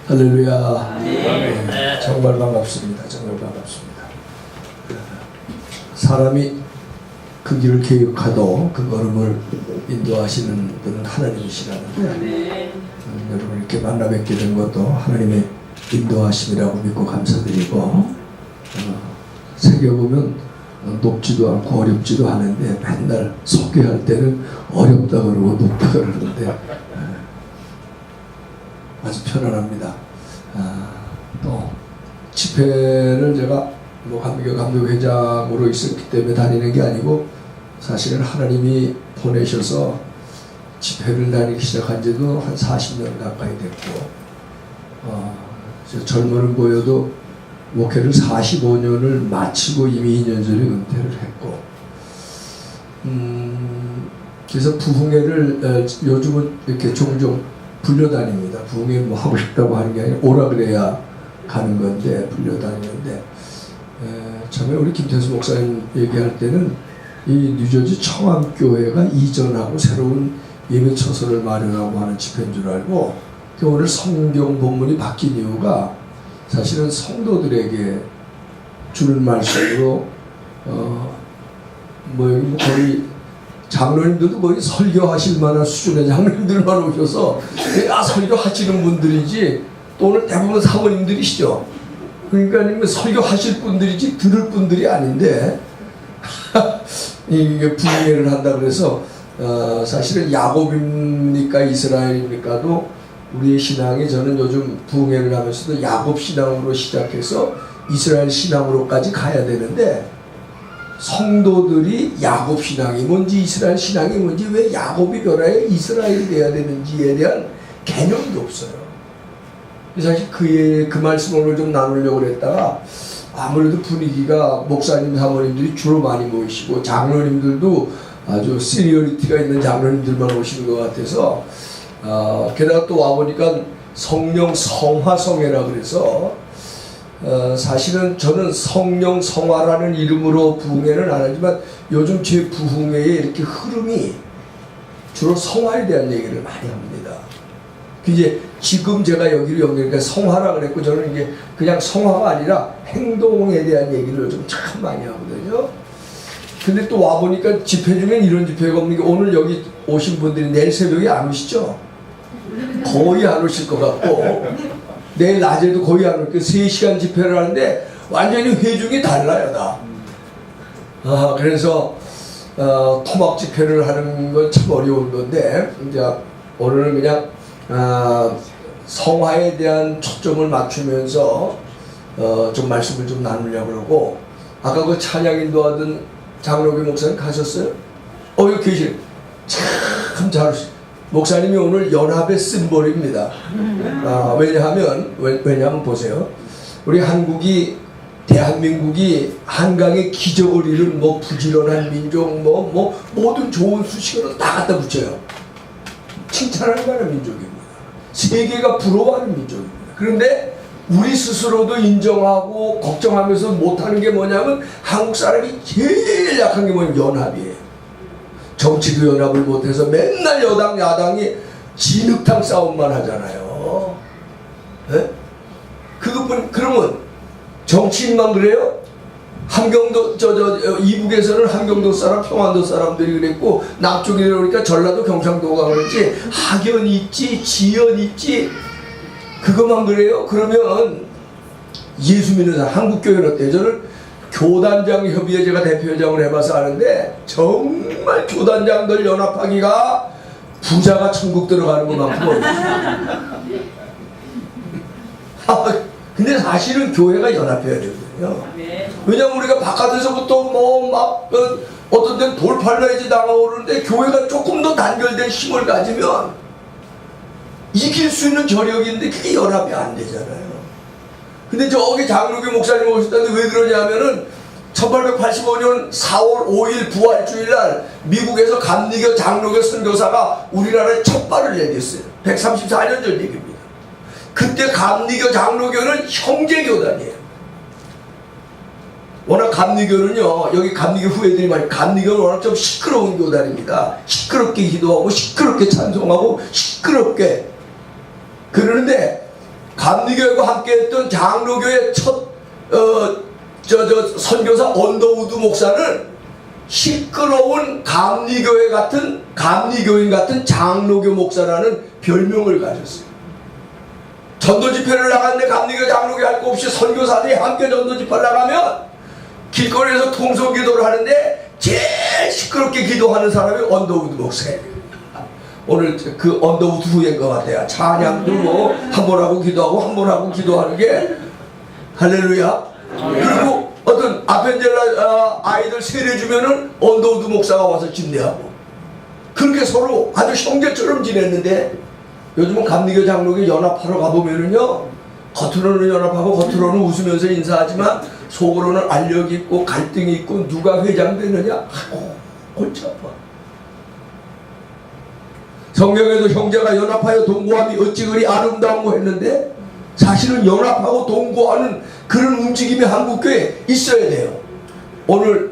할렐루야. 네, 정말 반갑습니다. 정말 반갑습니다. 사람이 그 길을 계획하도 그 걸음을 인도하시는 분은 하나님이시라는데 여러분 이렇게 만나 뵙게 된 것도 하나님의 인도하심이라고 믿고 감사드리고 새겨보면 높지도 않고 어렵지도 않은데 맨날 소개할 때는 어렵다 그러고 높다 그러는데 아주 편안합니다. 또 집회를 제가 뭐 감독회장으로 있었기 때문에 다니는 게 아니고 사실은 하나님이 보내셔서 집회를 다니기 시작한 지도 한 40년 가까이 됐고 젊은 보여도 목회를 45년을 마치고 이미 2년 전에 은퇴를 했고 그래서 부흥회를 요즘은 이렇게 종종 불려다닙니다. 부흥회 뭐 하고 싶다고 하는 게 아니라 오라 그래야 가는 건데 불려다니는데 처음에 우리 김태수 목사님 얘기할 때는 이 뉴저지 청암교회가 이전하고 새로운 예배처소를 마련하고 하는 집회인 줄 알고 오늘 성경 본문이 바뀐 이유가 사실은 성도들에게 주는 말씀으로 거의 장로님들도 거의 설교하실 만한 수준의 장로님들만 오셔서 설교하시는 분들이지 또 오늘 대부분 사모님들이시죠. 그러니까 설교하실 분들이지 들을 분들이 아닌데 이게 부흥회를 한다 그래서 사실은 야곱입니까 이스라엘입니까도 우리의 신앙이 저는 요즘 부흥회를 하면서도 야곱 신앙으로 시작해서 이스라엘 신앙으로까지 가야 되는데 성도들이 야곱 신앙이 뭔지 이스라엘 신앙이 뭔지 왜 야곱이 변화해 이스라엘이 돼야 되는지에 대한 개념이 없어요. 사실 그 말씀을 좀 나누려고 했다가 아무래도 분위기가 목사님 사모님들이 주로 많이 모이시고 장로님들도 아주 시니어리티가 있는 장로님들만 오시는 것 같아서 게다가 또 와보니까 성령 성화성회라 그래서 사실은 저는 성령 성화라는 이름으로 부흥회는 안 하지만 요즘 제 부흥회의 이렇게 흐름이 주로 성화에 대한 얘기를 많이 합니다. 이제 지금 제가 여기를 연결하니까 성화라 그랬고 저는 이게 그냥 성화가 아니라 행동에 대한 얘기를 요즘 참 많이 하거든요. 근데 또 와보니까 집회 중엔 이런 집회가 없는 게 오늘 여기 오신 분들이 내일 새벽에 안 오시죠? 거의 안 오실 것 같고 내일 낮에도 거의 안 올 거예요. 3시간 집회를 하는데 완전히 회중이 달라요 다. 그래서 토막 집회를 하는 건 참 어려운 건데 이제 오늘은 그냥 성화에 대한 초점을 맞추면서 좀 말씀을 좀 나누려고 그러고 아까 그 찬양 인도하던 장로교 목사님 가셨어요? 여기 계시네. 참 잘하시네. 목사님이 오늘 연합의 심볼입니다. 왜냐하면 보세요. 우리 대한민국이 한강의 기적을 이룬 부지런한 민족 모든 좋은 수식어를 다 갖다 붙여요. 칭찬할 만한 민족입니다. 세계가 부러워하는 민족입니다. 그런데 우리 스스로도 인정하고 걱정하면서 못하는 게 뭐냐면 한국 사람이 제일 약한 게 뭐냐면 연합이에요. 정치도 연합을 못해서 맨날 여당 야당이 진흙탕 싸움만 하잖아요. 네? 그러면 정치인만 그래요? 함경도 이북에서는 함경도 사람 평안도 사람들이 그랬고 남쪽에 오니까 전라도 경상도가 그랬지 학연이 있지 지연이 있지 그것만 그래요? 그러면 예수 믿는 사람 한국교회는 어때요? 저는 교단장 협의회 제가 대표회장을 해봐서 아는데 정말 교단장들 연합하기가 부자가 천국 들어가는 것만큼 근데 사실은 교회가 연합해야 되거든요. 왜냐면 우리가 바깥에서부터 어떤 데는 돌팔라이즈 당하오르는데 교회가 조금 더 단결된 힘을 가지면 이길 수 있는 저력인데 그게 연합이 안 되잖아요. 근데 저기 장로교 목사님 오셨다는데 왜 그러냐면은 1885년 4월 5일 부활주일날 미국에서 감리교 장로교 선교사가 우리나라에 첫 발을 내렸어요. 134년 전 얘기입니다. 그때 감리교 장로교는 형제교단이에요. 워낙 감리교는요, 여기 감리교 후예들이 많이, 감리교는 워낙 좀 시끄러운 교단입니다. 시끄럽게 기도하고 시끄럽게 찬송하고 시끄럽게 그러는데 감리교회와 함께했던 장로교회 첫 선교사 언더우드 목사는 시끄러운 감리교인 같은 장로교 목사라는 별명을 가졌어요. 전도 집회를 나갔는데 감리교 장로교 할 거 없이 선교사들이 함께 전도 집회를 나가면 길거리에서 통성기도를 하는데 제일 시끄럽게 기도하는 사람이 언더우드 목사예요. 오늘 그 언더우드 후예인 것 같아요. 찬양도 뭐 한 번 하고 기도하고 한 번 하고 기도하는 게 할렐루야. 그리고 어떤 아펜젤라 아이들 세례주면은 언더우드 목사가 와서 집례하고 그렇게 서로 아주 형제처럼 지냈는데 요즘은 감리교 장로교 연합하러 가보면은요 겉으로는 연합하고 겉으로는 웃으면서 인사하지만 속으로는 알력이 있고 갈등이 있고 누가 회장 되느냐 아이고 골치 아파. 성경에도 형제가 연합하여 동거함이 어찌 그리 아름다운 거 했는데 사실은 연합하고 동거하는 그런 움직임이 한국교회에 있어야 돼요. 오늘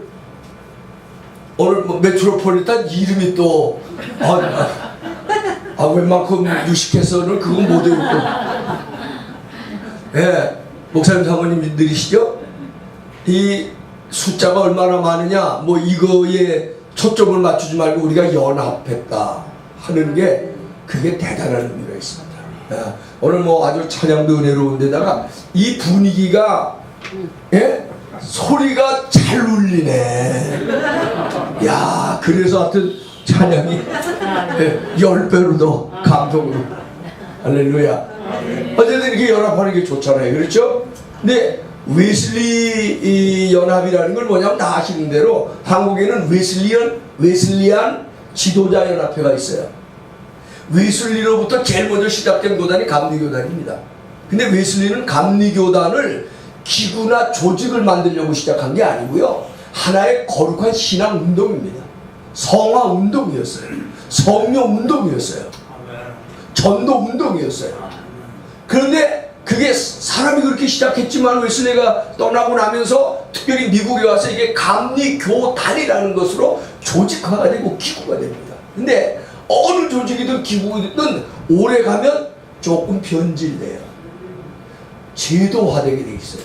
뭐 메트로폴리탄 이름이 또 웬만큼 유식해서는 그건 못 외우고 예, 목사님 사모님 느리시죠? 이 숫자가 얼마나 많으냐 뭐 이거에 초점을 맞추지 말고 우리가 연합했다 하는 게 그게 대단한 의미가 있습니다. 예, 오늘 뭐 아주 찬양도 은혜로운데다가 이 분위기가 예? 소리가 잘 울리네. 야, 그래서 하여튼 찬양이 10배로 더 감동으로 할렐루야. 어쨌든 이렇게 연합하는 게 좋잖아요. 그렇죠? 근데 웨슬리 연합이라는 걸 뭐냐면 다 아시는 대로 한국에는 웨슬리안 지도자 연합회가 있어요. 웨슬리로부터 제일 먼저 시작된 교단이 감리교단입니다. 근데 웨슬리는 감리교단을 기구나 조직을 만들려고 시작한 게 아니고요. 하나의 거룩한 신앙 운동입니다. 성화 운동이었어요. 성령 운동이었어요. 전도 운동이었어요. 그런데 그게 사람이 그렇게 시작했지만 웨슬리가 떠나고 나면서 특별히 미국에 와서 이게 감리교단이라는 것으로 조직화가 되고 기구가 됩니다. 근데 어느 조직이든 기구든 오래 가면 조금 변질돼요. 제도화되게 돼 있어요.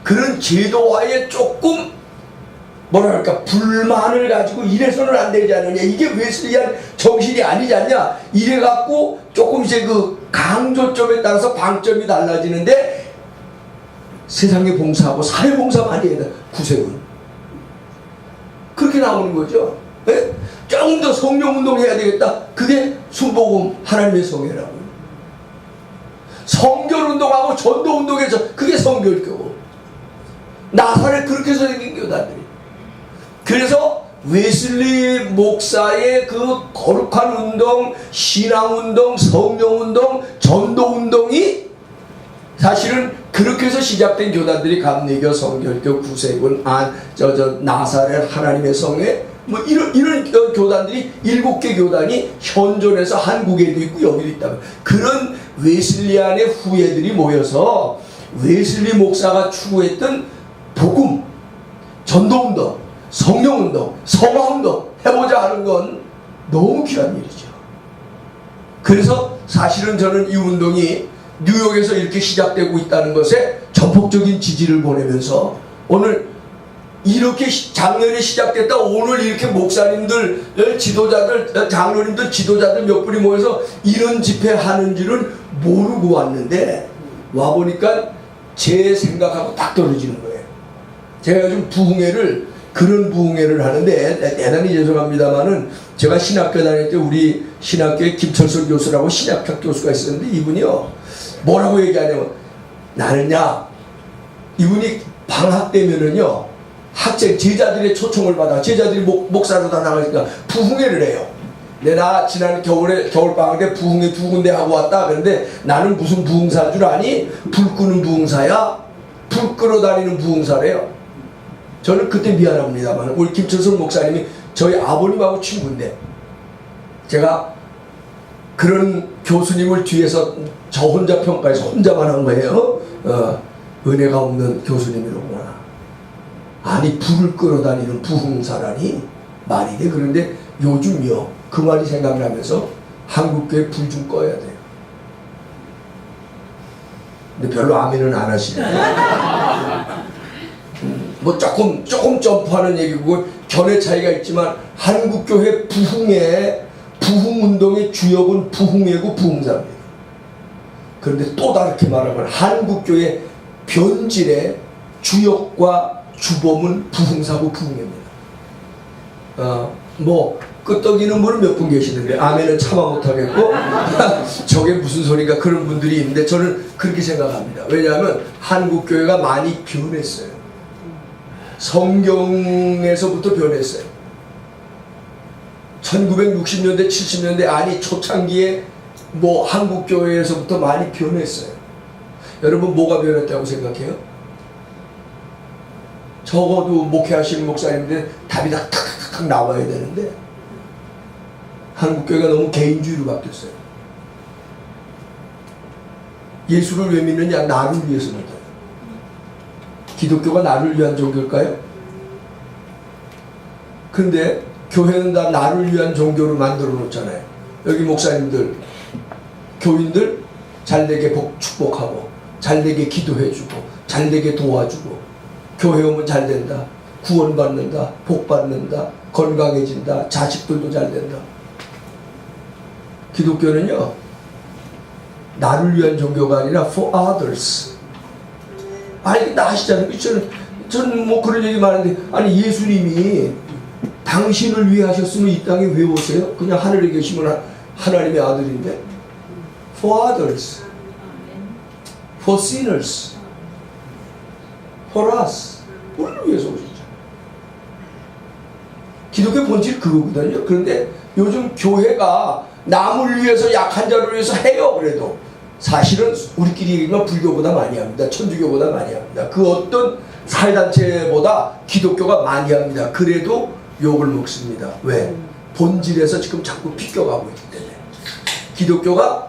그런 제도화에 조금 뭐랄까 불만을 가지고 이래서는 안 되지 않느냐, 이게 웨슬리안 정신이 아니지 않냐, 이래 갖고 조금 이제 그 강조점에 따라서 방점이 달라지는데 세상에 봉사하고 사회 봉사 많이 해야 돼. 구세군 그렇게 나오는 거죠. 네? 조금 더 성령운동 해야 되겠다. 그게 순복음 하나님의 성회라고요. 성결운동하고 전도운동에서 그게 성결교고 나사렛 그렇게 해서 생긴 교단들이. 그래서 웨슬리 목사의 그 거룩한 운동, 신앙운동, 성령운동, 전도운동이 사실은 그렇게 해서 시작된 교단들이 감리교, 성결교, 구세군, 나사렛, 하나님의 성회, 뭐 이런 교단들이 7개 교단이 현존해서 한국에도 있고 여기도 있다. 그런 웨슬리안의 후예들이 모여서 웨슬리 목사가 추구했던 복음, 전도운동, 성령운동, 성화운동 해보자 하는 건 너무 귀한 일이죠. 그래서 사실은 저는 이 운동이 뉴욕에서 이렇게 시작되고 있다는 것에 전폭적인 지지를 보내면서 오늘 이렇게 작년에 시작됐다 오늘 이렇게 목사님들, 지도자들, 장로님들, 지도자들 몇 분이 모여서 이런 집회 하는 줄은 모르고 왔는데 와보니까 제 생각하고 딱 떨어지는 거예요. 제가 요즘 그런 부흥회를 하는데 대단히 죄송합니다만은 제가 신학교 다닐 때 우리 신학교에 김철선 교수라고 신학학 교수가 있었는데 이분이요 뭐라고 얘기하냐면 나는야 이분이 방학 때면은요 제자들의 초청을 받아 제자들이 목사로 다 나가니까 부흥회를 해요. 근데 나 지난 겨울방학 때 부흥회 2군데 하고 왔다. 그런데 나는 무슨 부흥사인 줄 아니? 불 끄는 부흥사야? 불 끌어다니는 부흥사래요. 저는 그때 미안합니다만 우리 김철선 목사님이 저희 아버님하고 친구인데 제가 그런 교수님을 뒤에서 저 혼자 평가해서 혼자만 한 거예요. 은혜가 없는 교수님이로구나. 아니 불을 끌어다니는 부흥사라니 말이 돼. 그런데 요즘요 그 말이 생각나면서 한국교회 불 좀 꺼야 돼요. 근데 별로 아멘은 안 하시네. 뭐 조금 점프하는 얘기고 견해 차이가 있지만 한국교회 부흥운동의 주역은 부흥회고 부흥사입니다. 그런데 또 다르게 말하면 한국교회 변질의 주역과 주범은 부흥사고 부흥회입니다. 뭐 끄떡이는 분은 몇 분 계시는데 아멘은 차마 못하겠고 저게 무슨 소리가 그런 분들이 있는데 저는 그렇게 생각합니다. 왜냐하면 한국교회가 많이 변했어요. 성경에서부터 변했어요. 1960년대 70년대 아니 초창기에 뭐 한국교회에서부터 많이 변했어요. 여러분 뭐가 변했다고 생각해요? 적어도 목회하시는 목사님들 답이 다 탁탁탁 나와야 되는데 한국교회가 너무 개인주의로 바뀌었어요. 예수를 왜 믿느냐? 나를 위해서 믿어요. 기독교가 나를 위한 종교일까요? 근데 교회는 다 나를 위한 종교로 만들어 놓잖아요. 여기 목사님들, 교인들 잘되게 축복하고 잘되게 기도해주고 잘되게 도와주고 교회 오면 잘된다, 구원받는다, 복받는다, 건강해진다, 자식들도 잘된다. 기독교는요 나를 위한 종교가 아니라 for others. 아니 나 하시잖아요. 저는 뭐 그런 얘기 많은데 아니 예수님이 당신을 위해 하셨으면 이 땅에 왜 오세요? 그냥 하늘에 계시면 하나님의 아들인데 for others, for sinners, for us. 우리를 위해서 오셨죠. 기독교 본질이 그거거든요. 그런데 요즘 교회가 남을 위해서 약한 자를 위해서 해요. 그래도 사실은 우리끼리 얘기하면 불교보다 많이 합니다. 천주교보다 많이 합니다. 그 어떤 사회단체보다 기독교가 많이 합니다. 그래도 욕을 먹습니다. 왜? 본질에서 지금 자꾸 비껴가고 있기 때문에. 기독교가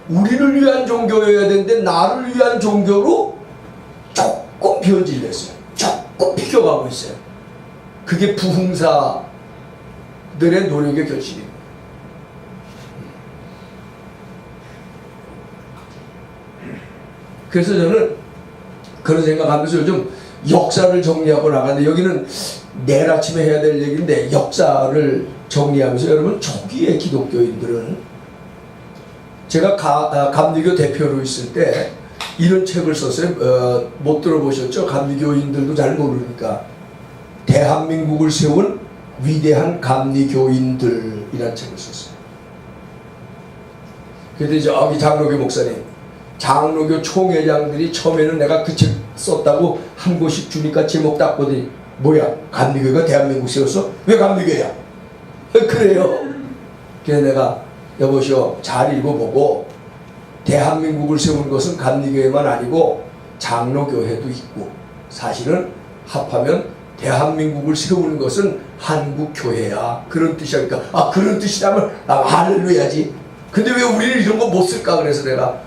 우리를 위한 종교여야 되는데 나를 위한 종교로 조금 변질됐어요. 조금 비껴가고 있어요. 그게 부흥사들의 노력의 결실입니다. 그래서 저는 그런 생각하면서 요즘 역사를 정리하고 나가는데 여기는 내일 아침에 해야 될 얘기인데 역사를 정리하면서 여러분 초기의 기독교인들은 제가 감리교 대표로 있을 때 이런 책을 썼어요. 못 들어보셨죠? 감리교인들도 잘 모르니까 대한민국을 세운 위대한 감리교인들이라는 책을 썼어요. 그런데 저기 장로교 목사님 장로교 총회장들이 처음에는 내가 그 책 썼다고 한 권씩 주니까 제목 딱 보더니 뭐야 감리교가 대한민국 세웠어? 왜 감리교야? 그래요. 그래서 내가 여보시오 잘 읽어보고 대한민국을 세운 것은 감리교회만 아니고 장로교회도 있고 사실은 합하면 대한민국을 세우는 것은 한국교회야. 그런 뜻이니까 그런 뜻이라면 할렐루야지. 근데 왜 우리는 이런 거 못 쓸까? 그래서 내가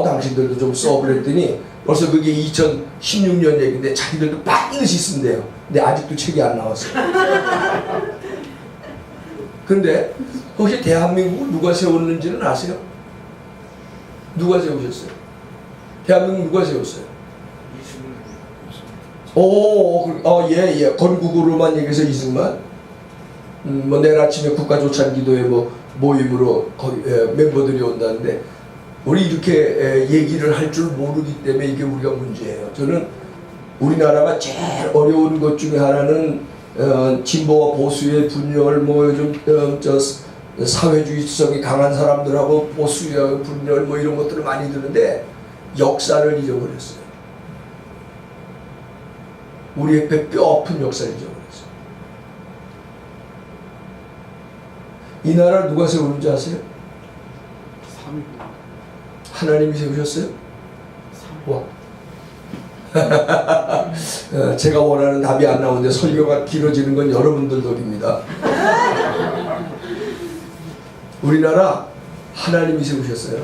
당신들도 좀 써 그랬더니 벌써 그게 2016년 얘기인데 자기들도 반드시 쓴대요. 근데 아직도 책이 안 나왔어요. 근데 혹시 대한민국을 누가 세웠는지는 아세요? 누가 세우셨어요? 대한민국 누가 세웠어요? 예. 건국으로만 얘기해서 이승만. 뭐 내일 아침에 국가조찬기도회 모임으로 거기 멤버들이 온다는데 우리 이렇게 얘기를 할 줄 모르기 때문에 이게 우리가 문제예요. 저는 우리나라가 제일 어려운 것 중에 하나는 진보와 보수의 분열, 뭐 요즘 사회주의성이 강한 사람들하고 보수의 분열 뭐 이런 것들을 많이 드는데 역사를 잊어버렸어요. 우리의 뼈 아픈 역사를 잊어버렸어요. 이 나라 누가 세우는지 아세요? 하나님이 세우셨어요? 와. 제가 원하는 답이 안 나오는데 설교가 길어지는 건 여러분들 덕입니다. 우리나라 하나님이 세우셨어요.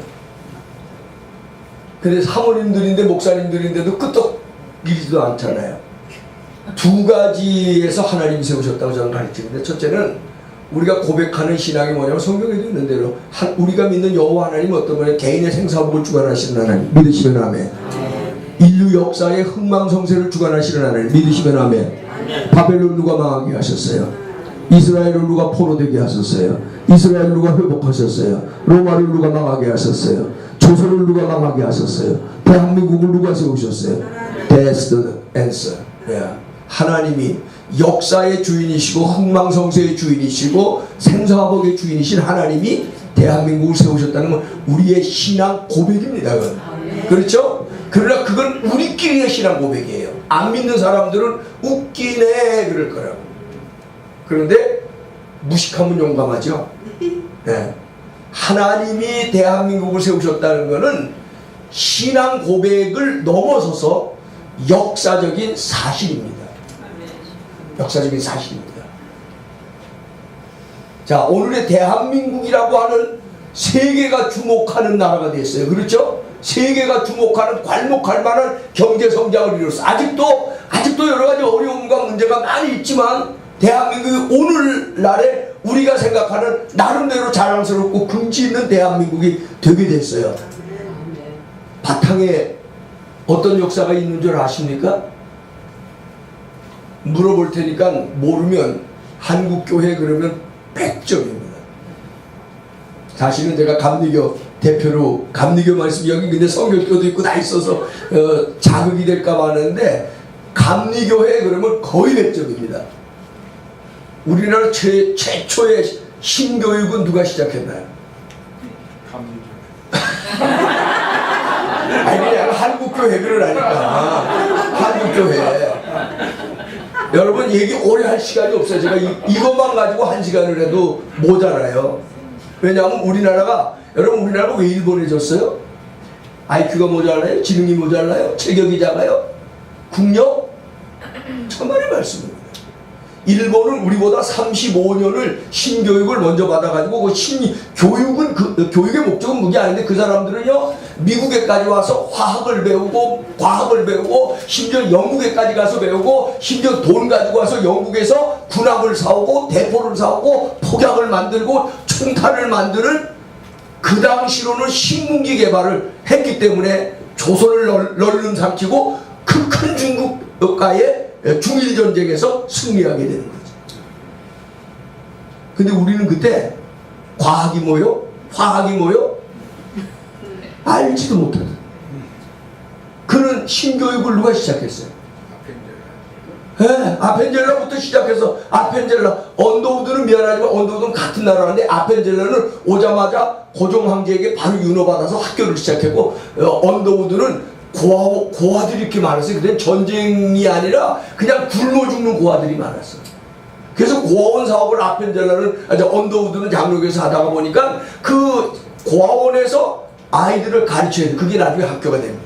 근데 사모님들인데 목사님들인데도 끄떡이지도 않잖아요. 두 가지에서 하나님이 세우셨다고 저는 가르치는데 첫째는 우리가 고백하는 신앙이 뭐냐면 성경에도 있는 대로 우리가 믿는 여호와 하나님 어떤 분은 개인의 생사복을 주관하시는 하나님 믿으시면 아멘. 인류 역사의 흥망성쇠를 주관하시는 하나님 믿으시면 아멘. 바벨론 누가 망하게 하셨어요? 이스라엘을 누가 포로되게 하셨어요? 이스라엘 누가 회복하셨어요? 로마를 누가 망하게 하셨어요? 조선을 누가 망하게 하셨어요? 대한민국을 누가 세우셨어요? That's the answer. Yeah. 하나님이 역사의 주인이시고 흥망성쇠의 주인이시고 생사복의 주인이신 하나님이 대한민국을 세우셨다는 건 우리의 신앙 고백입니다. 그건. 그렇죠? 그러나 그건 우리끼리의 신앙 고백이에요. 안 믿는 사람들은 웃기네 그럴 거라고. 그런데 무식하면 용감하죠. 네. 하나님이 대한민국을 세우셨다는 것은 신앙 고백을 넘어서서 역사적인 사실입니다. 역사적인 사실입니다. 자, 오늘의 대한민국이라고 하는 세계가 주목하는 나라가 됐어요. 그렇죠? 세계가 주목하는 괄목할 만한 경제 성장을 이뤘어. 아직도 여러 가지 어려움과 문제가 많이 있지만 대한민국이 오늘날에 우리가 생각하는 나름대로 자랑스럽고 긍지 있는 대한민국이 되게 됐어요. 바탕에 어떤 역사가 있는 줄 아십니까? 물어볼 테니까 모르면 한국교회 그러면 100점입니다. 사실은 제가 감리교 대표로 감리교 말씀 여기 근데 성결교도 있고 다 있어서 자극이 될까 하는데 감리교회 그러면 거의 100점입니다. 우리나라 최초의 신교육은 누가 시작했나요? 감리교. 아니 그냥 한국교회 그러라니까. 한국교회. 여러분 얘기 오래 할 시간이 없어요. 제가 이것만 가지고 1시간을 해도 모자라요. 왜냐하면 우리나라가 왜 일본해졌어요? IQ가 모자라요? 지능이 모자라요? 체격이 작아요? 국력? 천만의 말씀입니다. 일본은 우리보다 35년을 신교육을 먼저 받아가지고 교육의 목적은 그게 아닌데 그 사람들은요 미국에까지 와서 화학을 배우고 과학을 배우고 심지어 영국에까지 가서 배우고 심지어 돈 가지고 와서 영국에서 군함을 사오고 대포를 사오고 폭약을 만들고 총탄을 만드는 그 당시로는 신문기 개발을 했기 때문에 조선을 널름삼키고 그 큰 중국과의 중일전쟁에서 승리하게 되는 거죠. 근데 우리는 그때 과학이 뭐요? 화학이 뭐요? 알지도 못하던 그런 신교육을 누가 시작했어요? 아펜젤라부터 시작해서 아펜젤라 언더우드는 미안하지만 언더우드는 같은 나라인데 아펜젤라는 오자마자 고종 황제에게 바로 윤호받아서 학교를 시작했고 언더우드는 고아들이 이렇게 많았어요. 그때 전쟁이 아니라 그냥 굶어 죽는 고아들이 많았어요. 그래서 고아원 사업을 언더우드는 장로교에서 하다가 보니까 그 고아원에서 아이들을 가르쳐야 돼. 그게 나중에 학교가 됩니다.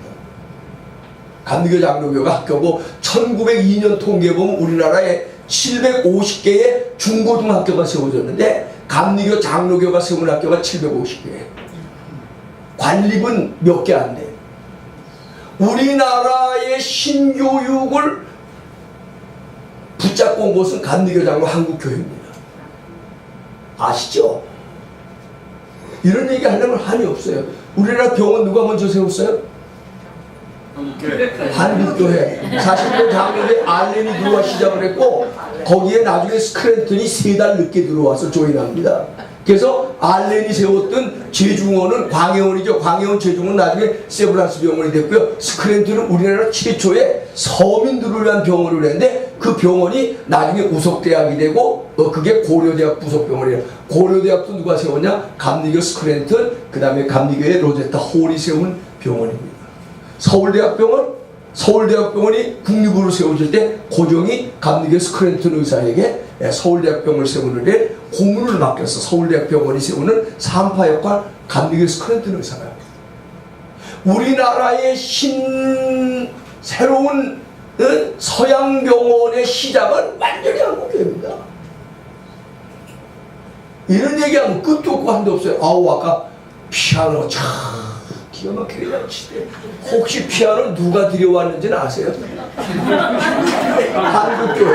감리교 장로교가 학교고 1902년 통계 보면 우리나라에 750개의 중고등학교가 세워졌는데 감리교 장로교가 세운 학교가 750개. 관립은 몇 개 안 돼. 우리나라의 신교육을 붙잡고 온 것은 감리교 장로 한국교회입니다. 아시죠? 이런 얘기 하려면 한이 없어요. 우리나라 병원 누가 먼저 세웠어요? 한국교회. 사실 그 장로교회 알렌이 들어와 시작을 했고 거기에 나중에 스크랜턴이 3달 늦게 들어와서 조인합니다. 그래서 알렌이 세웠던 제중원은 광해원이죠. 광해원 제중원 나중에 세브란스 병원이 됐고요. 스크랜턴은 우리나라 최초의 서민들을 위한 병원을 했는데 그 병원이 나중에 우석대학이 되고 그게 고려대학 부속병원이에요. 고려대학도 누가 세웠냐? 감리교 스크랜턴, 그 다음에 감리교의 로제타 홀이 세운 병원입니다. 서울대학병원이 국립으로 세워질 때 고종이 감리교 스크랜턴 의사에게 서울대학병원을 세우는데 고문을 맡겼어. 서울대학병원이 세우는 산파 역할 감리교 스크랜턴 의사가. 우리나라의 새로운 서양병원의 시작은 완전히 한국교회입니다. 이런 얘기하면 끝도 없고 한도 없어요. 아까 피아노 참 기가 막히게 잘 치대. 혹시 피아노 누가 들여왔는지는 아세요? 한국교회.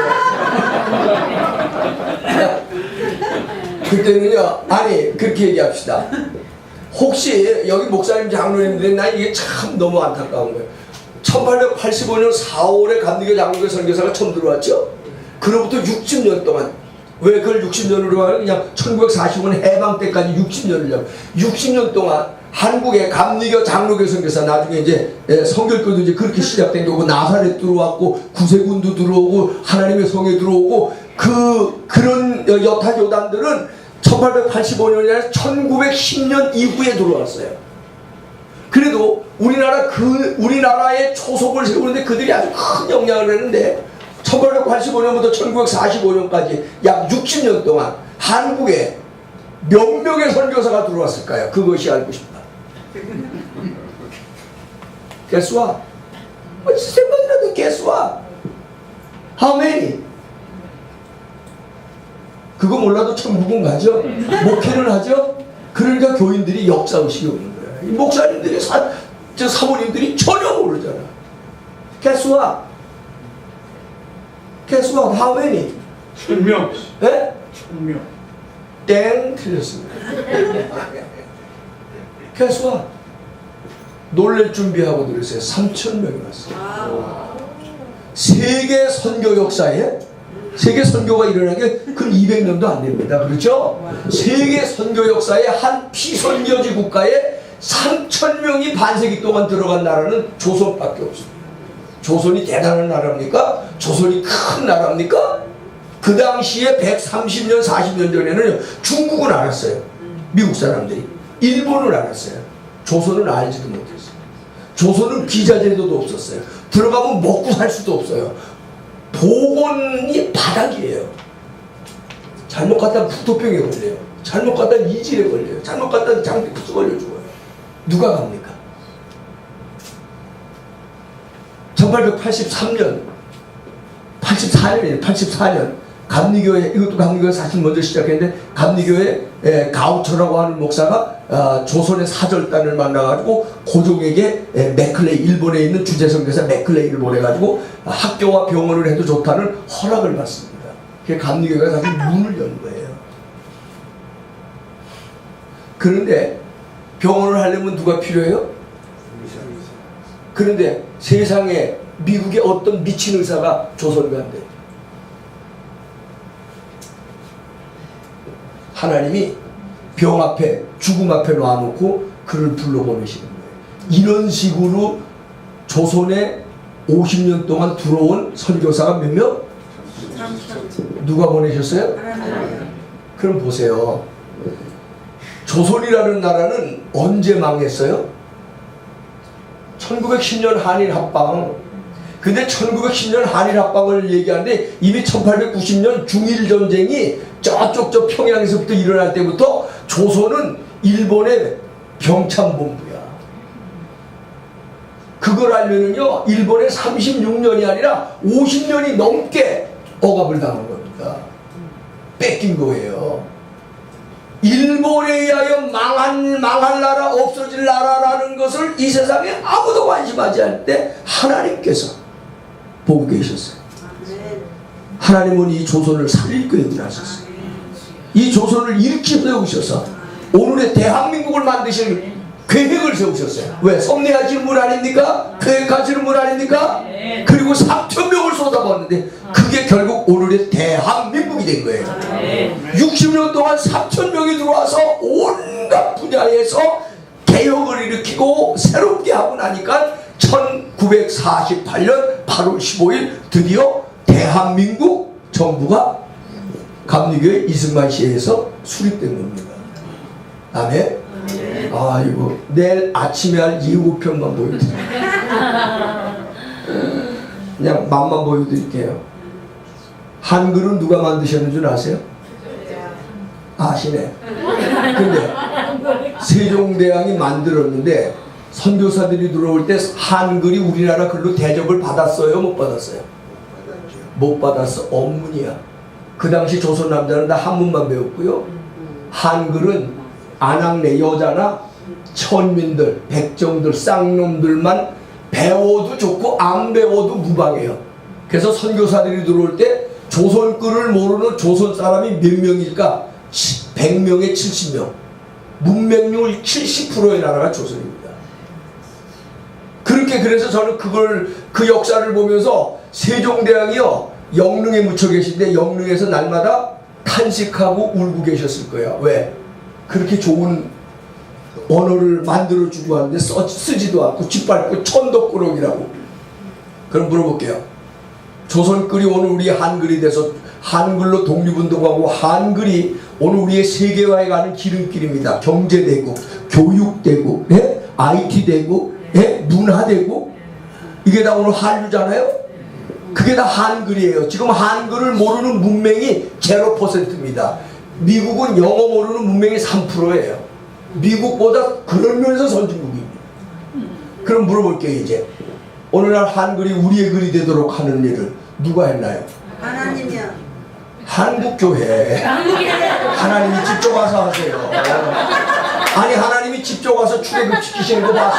그때는요, 아니 그렇게 얘기합시다. 혹시 여기 목사님 장로님들이 난 이게 참 너무 안타까운 거예요. 1885년 4월에 감리교 장로교 선교사가 처음 들어왔죠. 그로부터 60년 동안, 왜 그걸 60년으로 하냐, 그냥 1945년 해방 때까지 60년을 60년 동안 한국의 감리교 장로교 선교사, 나중에 이제 성결교도 이제 그렇게 시작된 거고, 나사렛 들어왔고 구세군도 들어오고 하나님의 성에 들어오고, 그런 여타 교단들은 1885년이 아니라 1910년 이후에 들어왔어요. 그래도 우리나라의 초속을 세우는데 그들이 아주 큰 영향을 했는데, 1885년부터 1945년까지 약 60년 동안 한국에 몇 명의 선교사가 들어왔을까요? 그것이 알고 싶다. Guess what? 생각이라도 guess what? How many? 그거 몰라도 천국은 가죠? 목회는 하죠? 그러니까 교인들이 역사의식이 없는 거야. 이 목사님들이, 사모님들이 전혀 모르잖아. Guess what? Guess what? How many? 1000명. 예? 1000명. 땡, 틀렸습니다. Guess what? 놀랄 준비하고 들으세요. 3,000명이 왔어요. 세계 선교 역사에, 세계 선교가 일어난 게 그 200년도 안 됩니다. 그렇죠? 세계 선교 역사에 한 피선교지 국가에 3,000명이 반세기 동안 들어간 나라는 조선밖에 없습니다. 조선이 대단한 나라입니까? 조선이 큰 나라입니까? 그 당시에 130년, 40년 전에는 중국은 알았어요. 미국 사람들이. 일본은 알았어요. 조선은 알지도 못했어요. 조선은 비자제도도 없었어요. 들어가면 먹고 살 수도 없어요. 보건이 바닥이에요. 잘못 갔다 부토병에 걸려요. 잘못 갔다 이질에 걸려요. 잘못 갔다 장피쿠스 걸려 죽어요. 누가 갑니까? 1883년, 84년 감리교회, 이것도 감리교회 사실 먼저 시작했는데, 감리교회 가우처라고 하는 목사가 조선의 사절단을 만나가지고 고종에게 맥클레이, 일본에 있는 주재선교사 맥클레이를 보내가지고 학교와 병원을 해도 좋다는 허락을 받습니다. 그게 감리교회가 사실 문을 연 거예요. 그런데 병원을 하려면 누가 필요해요? 그런데 세상에 미국의 어떤 미친 의사가 조선을 간대. 하나님이 병 앞에, 죽음 앞에 놔놓고 그를 불러보내시는 거예요. 이런 식으로 조선에 50년 동안 들어온 선교사가 몇 명? 누가 보내셨어요? 그럼 보세요. 조선이라는 나라는 언제 망했어요? 1910년 한일 합방. 근데 1910년 한일 합방을 얘기하는데 이미 1890년 중일 전쟁이 저쪽 저 평양에서부터 일어날 때부터 조선은 일본의 병참본부야. 그걸 알면은요, 일본의 36년이 아니라 50년이 넘게 억압을 당한 겁니다. 뺏긴 거예요. 일본에 의하여 망할 나라, 없어질 나라라는 것을 이 세상에 아무도 관심하지 않을 때 하나님께서 보고 계셨어요. 하나님은 이 조선을 살릴 계획을 하셨어요. 이 조선을 일으켜 세우셔서 오늘의 대한민국을 만드실 계획을 세우셨어요. 왜? 섭리하시는 분 아닙니까? 계획하시는 분 아닙니까? 그리고 3,000명을 쏟아부었는데 그게 결국 오늘의 대한민국이 된 거예요. 60년 동안 3,000명이 들어와서 온갖 분야에서 개혁을 일으키고 새롭게 하고 나니까 1948년 8월 15일 드디어 대한민국 정부가 감리교회 이승만 시에서 수립된 겁니다. 아멘. 아이고, 내일 아침에 할 예고편만 보여드릴게요. 그냥 맛만 보여드릴게요. 한글은 누가 만드셨는 줄 아세요? 아시네. 근데 세종대왕이 만들었는데 선교사들이 들어올 때 한글이 우리나라 글로 대접을 받았어요? 못 받았어요? 못 받았어. 언문이야. 그 당시 조선 남자는 다 한문만 배웠고요. 한글은 안악내 여자나 천민들, 백정들, 쌍놈들만 배워도 좋고 안 배워도 무방해요. 그래서 선교사들이 들어올 때 조선글을 모르는 조선 사람이 몇 명일까? 100명에 70명, 문맹률 70%의 나라가 조선입니다. 그렇게 그래서 저는 그 역사를 보면서 세종대왕이요 영릉에 묻혀 계신데 영릉에서 날마다 탄식하고 울고 계셨을 거예요. 왜? 그렇게 좋은 언어를 만들어주고 하는데 쓰지도 않고 짓밟고 천덕꾸러기라고. 그럼 물어볼게요. 조선글이 오늘 우리 한글이 돼서 한글로 독립운동하고 한글이 오늘 우리의 세계화에 가는 기름길입니다. 경제대국, 교육대국, 예? IT대국, 예? 문화대국. 이게 다 오늘 한류잖아요. 그게 다 한글이에요. 지금 한글을 모르는 문맹이 0%입니다. 미국은 영어 모르는 문맹이 3%예요. 미국보다 그런 면에서 선진국입니다. 그럼 물어볼게요. 이제 오늘날 한글이 우리의 글이 되도록 하는 일을 누가 했나요? 하나님이요. 한국교회. 하나님이 직접 와서 하세요. 아니 하나님이 직접 와서 출애굽 시키시는 거 봤어?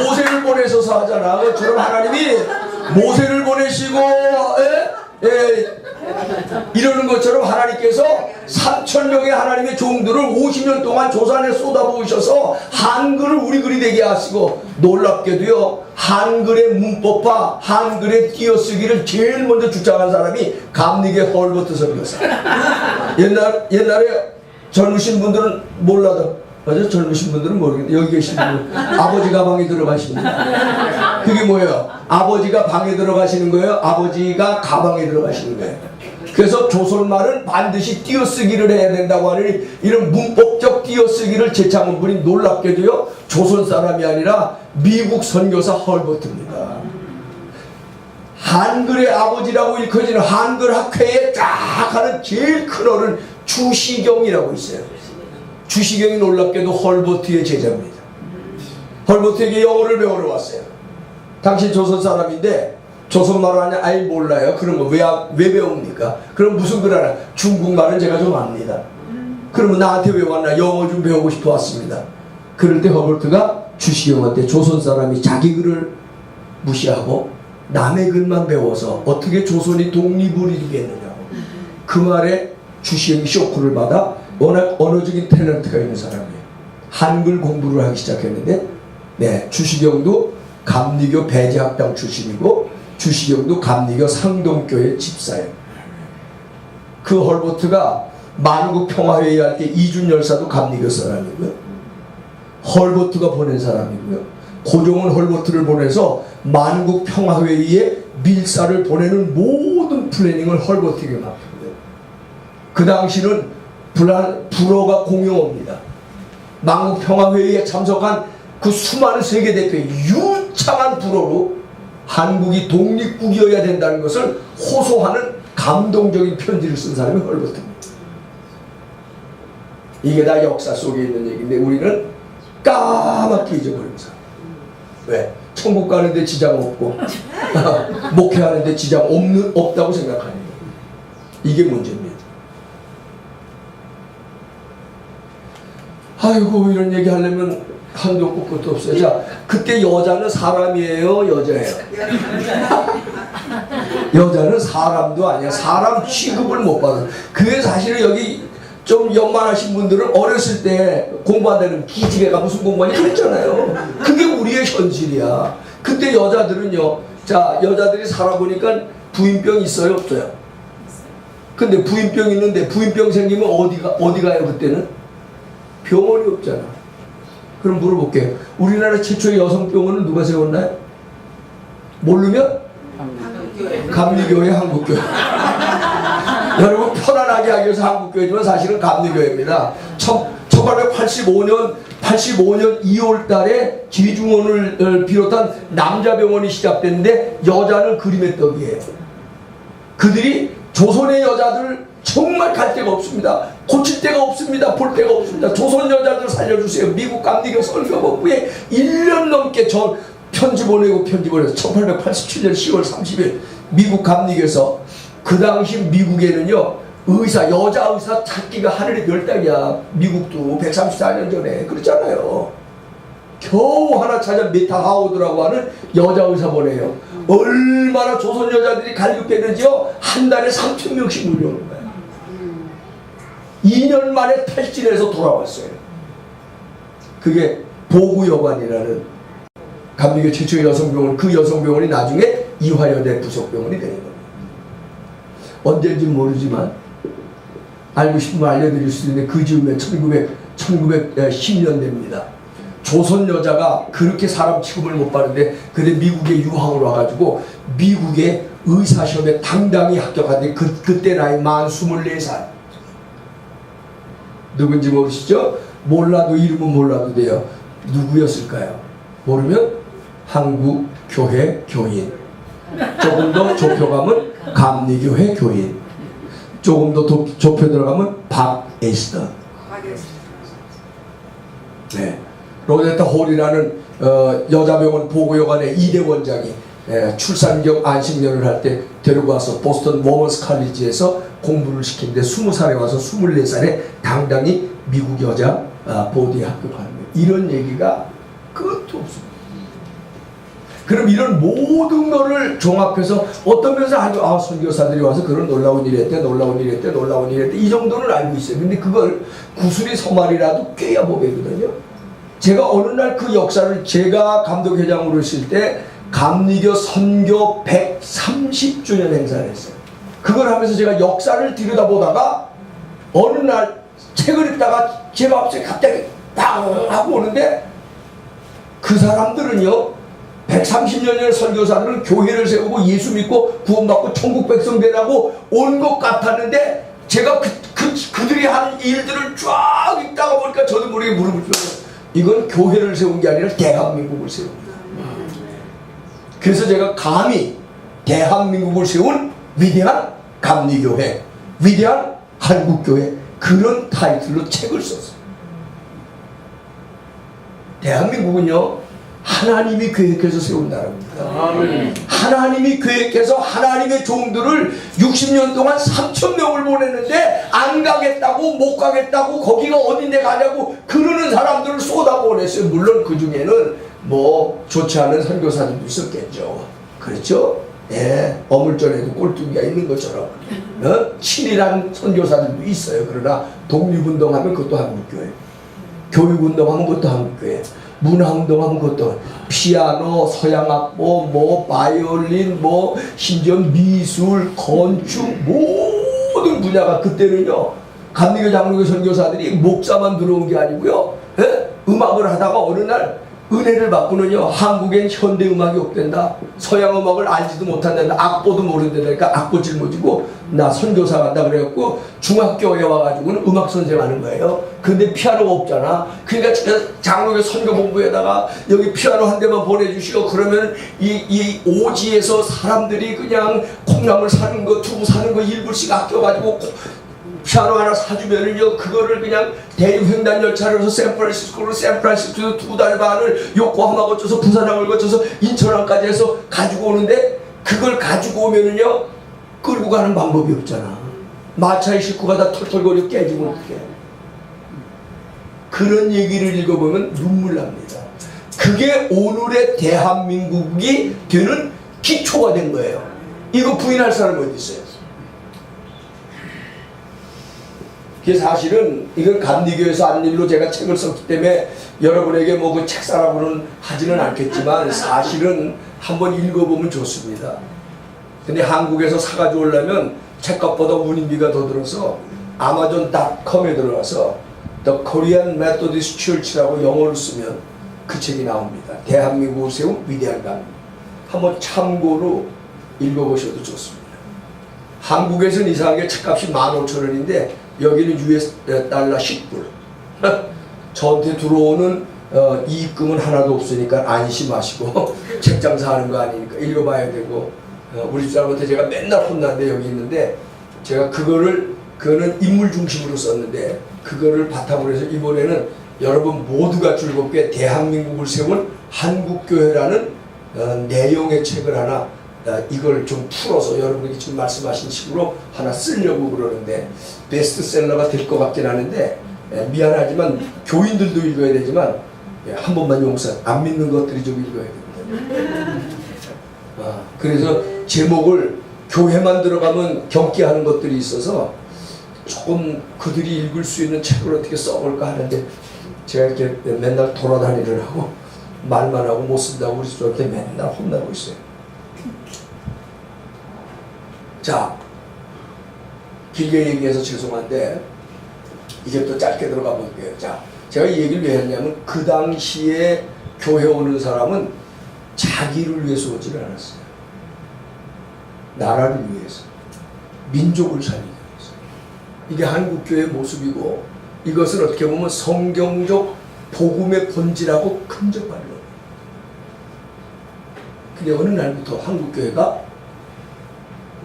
모세를 보내셔서 하잖아. 그처럼 하나님이 모세를 보내시고 이러는 것처럼 하나님께서 3,000명의 하나님의 종들을 50년 동안 조산에 쏟아부으셔서 한글을 우리 글이 되게 하시고, 놀랍게도요 한글의 문법과 한글의 띄어쓰기를 제일 먼저 주장한 사람이 감리교 헐버트 선교사. 옛날에 젊으신 분들은 몰라도, 맞아? 젊으신 분들은 모르겠는데 여기 계신 분은 아버지가 방에 들어가시는 거예요. 그게 뭐예요? 아버지가 방에 들어가시는 거예요? 아버지가 가방에 들어가시는 거예요. 그래서 조선말은 반드시 띄어쓰기를 해야 된다고 하는 이런 문법적 띄어쓰기를 제창한 분이 놀랍게도요 조선 사람이 아니라 미국 선교사 헐버트입니다. 한글의 아버지라고 일컬어지는 한글 학회에 쫙 하는 제일 큰 어른 주시경이라고 있어요. 주시경이 놀랍게도 헐버트의 제자입니다. 헐버트에게 영어를 배우러 왔어요. 당신 조선 사람인데 조선말을 하냐? 아예 몰라요. 그러면 왜 배웁니까? 그럼 무슨 글 알아? 중국말은 제가 좀 압니다. 그러면 나한테 왜 왔나? 영어 좀 배우고 싶어 왔습니다. 그럴 때 헐버트가 주시경한테 조선 사람이 자기 글을 무시하고 남의 글만 배워서 어떻게 조선이 독립을 이루겠느냐고. 그 말에 주시경이 쇼크를 받아 워낙 언어적인 탤런트가 있는 사람이에요. 한글 공부를 하기 시작했는데, 네, 주시경도 감리교 배제학당 출신이고 주시경도 감리교 상동교회 집사예요. 그 헐버트가 만국 평화회의 할 때 이준 열사도 감리교 사람이고요. 헐버트가 보낸 사람이고요. 고종은 헐버트를 보내서 만국 평화회의에 밀사를 보내는 모든 플래닝을 헐버트에게 맡깁니다. 그 당시는 불어가 공용어입니다. 만국 평화회의에 참석한 그 수많은 세계대표의 유창한 불어로 한국이 독립국이어야 된다는 것을 호소하는 감동적인 편지를 쓴 사람이 헐버트입니다. 이게 다 역사 속에 있는 얘기인데 우리는 까맣게 잊어버린 사람. 왜? 천국 가는데 지장 없고 목회하는데 지장 없다고 생각하는 거예요. 이게 문제입니다. 아이고 이런 얘기 하려면 한도 없고 끝도 없어요. 자, 그때 여자는 사람이에요? 여자예요? 여자는 사람도 아니야. 사람 취급을 못 받아. 그게 사실은 여기 좀 연만하신 분들은 어렸을 때 공부한다는 기집애가 무슨 공부하니 그랬잖아요. 그게 우리의 현실이야. 그때 여자들은요, 자, 여자들이 살아보니까 부인병 있어요? 없어요? 근데 부인병 있는데 부인병 생기면 어디 가요 그때는? 병원이 없잖아. 그럼 물어볼게요. 우리나라 최초의 여성병원은 누가 세웠나요? 모르면? 감리교회, 한국교회. 여러분 편안하게 하기 위해서 한국교회지만 사실은 감리교회입니다. 1885년 2월 달에 기중원을 비롯한 남자병원이 시작됐는데 여자는 그림의 떡이에요. 그들이 조선의 여자들 정말 갈 데가 없습니다. 고칠 데가 없습니다. 볼 데가 없습니다. 조선 여자들 살려주세요. 미국 감리교 설교본부에 1년 넘게 전 편지 보내서 1887년 10월 30일 미국 감리교에서 그 당시 미국에는요 여자 의사 찾기가 하늘의 별따기야. 미국도 134년 전에 그렇잖아요. 겨우 하나 찾아 메타 하우드라고 하는 여자 의사 보내요. 얼마나 조선 여자들이 갈급했는지요. 한 달에 3,000명씩 물려오는 거예요. 2년 만에 탈진해서 돌아왔어요. 그게 보구여관이라는 감리교 최초의 여성병원, 그 여성병원이 나중에 이화여대 부속병원이 되는 겁니다. 언제인지 모르지만 알고 싶으면 알려드릴 수 있는데 그 즈음에 1910년대입니다. 조선 여자가 그렇게 사람 취급을 못 받는데 그때 미국에 유학을 와가지고 미국의 의사시험에 당당히 합격하는데 그때 나이 만 24살. 누군지 모르시죠? 몰라도 이름은 몰라도 돼요. 누구였을까요? 모르면 한국교회 교인. 조금 더 좁혀가면 감리교회 교인. 조금 더 좁혀 들어가면 박에스더. 네. 로제타 홀이라는 여자병원 보고여관의 2대 원장이 출산경 안식년을 할 때 데리고 와서 보스턴 워먼스 칼리지에서 공부를 시키는데 20살에 와서 24살에 당당히 미국 여자 보디에 합격하는 거예요. 이런 얘기가 끝도 없습니다. 그럼 이런 모든 거를 종합해서 어떤 면에서 알고 선교사들이 와서 그런 놀라운 일이 했대, 놀라운 일이 했대, 놀라운 일이 했대, 이 정도는 알고 있어요. 근데 그걸 구슬이 서말이라도 꿰야 보거든요. 제가 어느 날 그 역사를 제가 감독회장으로 있을 때 감리교 선교 130주년 행사를 했어요. 그걸 하면서 제가 역사를 들여다보다가 어느 날 책을 읽다가 제 마음속에 갑자기 빵 하고 오는데 그 사람들은요 130년의 선교사들은 교회를 세우고 예수 믿고 구원받고 천국 백성 되라고 온 것 같았는데 제가 그들이 한 일들을 쫙 읽다가 보니까 저도 모르게 무릎을 꿇어요. 이건 교회를 세운 게 아니라 대한민국을 세웁니다. 그래서 제가 감히 대한민국을 세운 위대한 감리교회, 위대한 한국교회 그런 타이틀로 책을 썼어요. 대한민국은요 하나님이 계획해서 세운 나라입니다. 아멘. 하나님이 계획해서 하나님의 종들을 60년 동안 3,000명을 보냈는데 안 가겠다고 못 가겠다고 거기가 어딘데 가냐고 그러는 사람들을 쏟아보냈어요. 물론 그 중에는 뭐 좋지 않은 선교사들도 있었겠죠. 그렇죠? 예, 어물전에도 꼴뚜기가 있는 것처럼 친일한 선교사들도 있어요. 그러나 독립운동하면 그것도 한국교회, 교육운동하면 그것도 한국교회, 문화운동하면 그것도 피아노, 서양악보, 뭐 바이올린, 뭐 심지어 미술, 건축 모든 분야가 그때는요 감리교 장로교 선교사들이 목사만 들어온 게 아니고요 음악을 하다가 어느 날 은혜를 받고는요 한국엔 현대음악이 없댄다, 서양음악을 알지도 못한다, 악보도 모른다, 그러니까 악보 짊어지고 나 선교사 간다 그래갖고 중학교에 와가지고는 음악 선생하는 거예요. 근데 피아노가 없잖아. 그러니까 장로교 선교 본부에다가 여기 피아노 한 대만 보내주시오. 그러면 이 오지에서 사람들이 그냥 콩나물 사는 거, 두부 사는 거 1불씩 아껴가지고 피아노 하나 사주면은요 그거를 그냥 대륙횡단 열차를 해서 샌프란시스코로 샌프란시스코 2달 반을 요코하마 거쳐서 부산항을 거쳐서 인천항까지 해서 가지고 오는데 그걸 가지고 오면은요 끌고 가는 방법이 없잖아. 마차의 식구가 다 털털거려 깨지면 어떡해. 그런 얘기를 읽어보면 눈물 납니다. 그게 오늘의 대한민국이 되는 기초가 된 거예요. 이거 부인할 사람이 어디 있어요? 사실은 이건 감리교에서 한 일로 제가 책을 썼기 때문에 여러분에게 뭐 그 책 사라고는 하지는 않겠지만 사실은 한번 읽어보면 좋습니다. 근데 한국에서 사가지고 오려면 책값보다 운임비가 더 들어서 아마존.com에 들어가서 The Korean Methodist Church라고 영어로 쓰면 그 책이 나옵니다. 대한민국을 세운 위대한 감리. 한번 참고로 읽어보셔도 좋습니다. 한국에서는 이상하게 책값이 15,000원인데 여기는 US 달러 10불. 저한테 들어오는 이익금은 하나도 없으니까 안심하시고 책 장사하는 거 아니니까 읽어봐야 되고 우리 집사람한테 제가 맨날 혼나는데 여기 있는데 제가 그거는 인물 중심으로 썼는데 그거를 바탕으로 해서 이번에는 여러분 모두가 즐겁게 대한민국을 세운 한국교회라는 내용의 책을 하나 이걸 좀 풀어서 여러분에게 지금 말씀하신 식으로 하나 쓰려고 그러는데 베스트셀러가 될 것 같긴 하는데 미안하지만 교인들도 읽어야 되지만 한 번만 용서 안 믿는 것들이 좀 읽어야 됩니다. 그래서 제목을 교회만 들어가면 경계하는 것들이 있어서 조금 그들이 읽을 수 있는 책을 어떻게 써볼까 하는데 제가 이렇게 맨날 돌아다니느라고 말만 하고 못 쓴다고 우리 수저한테 맨날 혼나고 있어요. 자, 길게 얘기해서 죄송한데 이제 또 짧게 들어가 볼게요. 자, 제가 이 얘기를 왜 했냐면 그 당시에 교회 오는 사람은 자기를 위해서 오지를 않았어요. 나라를 위해서, 민족을 살리기 위해서. 이게 한국교회의 모습이고 이것을 어떻게 보면 성경적 복음의 본질하고 근접하는 거예요. 근데 어느 날부터 한국교회가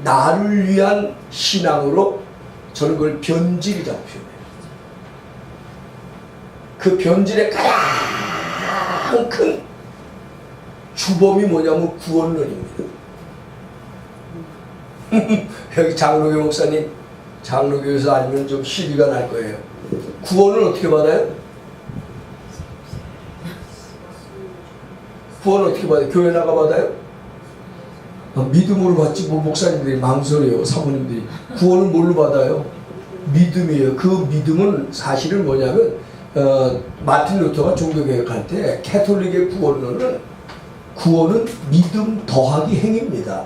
나를 위한 신앙으로 저는 그걸 변질이라고 표현해요. 그 변질의 가장 큰 주범이 뭐냐면 구원론입니다. 여기 장로교 목사님, 장로교에서 알면 좀 시비가 날 거예요. 구원을 어떻게 받아요? 구원을 어떻게 받아요? 교회 나가 받아요? 믿음으로 받지 뭐 목사님들이 망설여요. 사모님들이. 구원을 뭘로 받아요? 믿음이에요. 그 믿음은 사실은 뭐냐면 마틴 루터가 종교개혁할 때 캐톨릭의 구원은 믿음 더하기 행위입니다.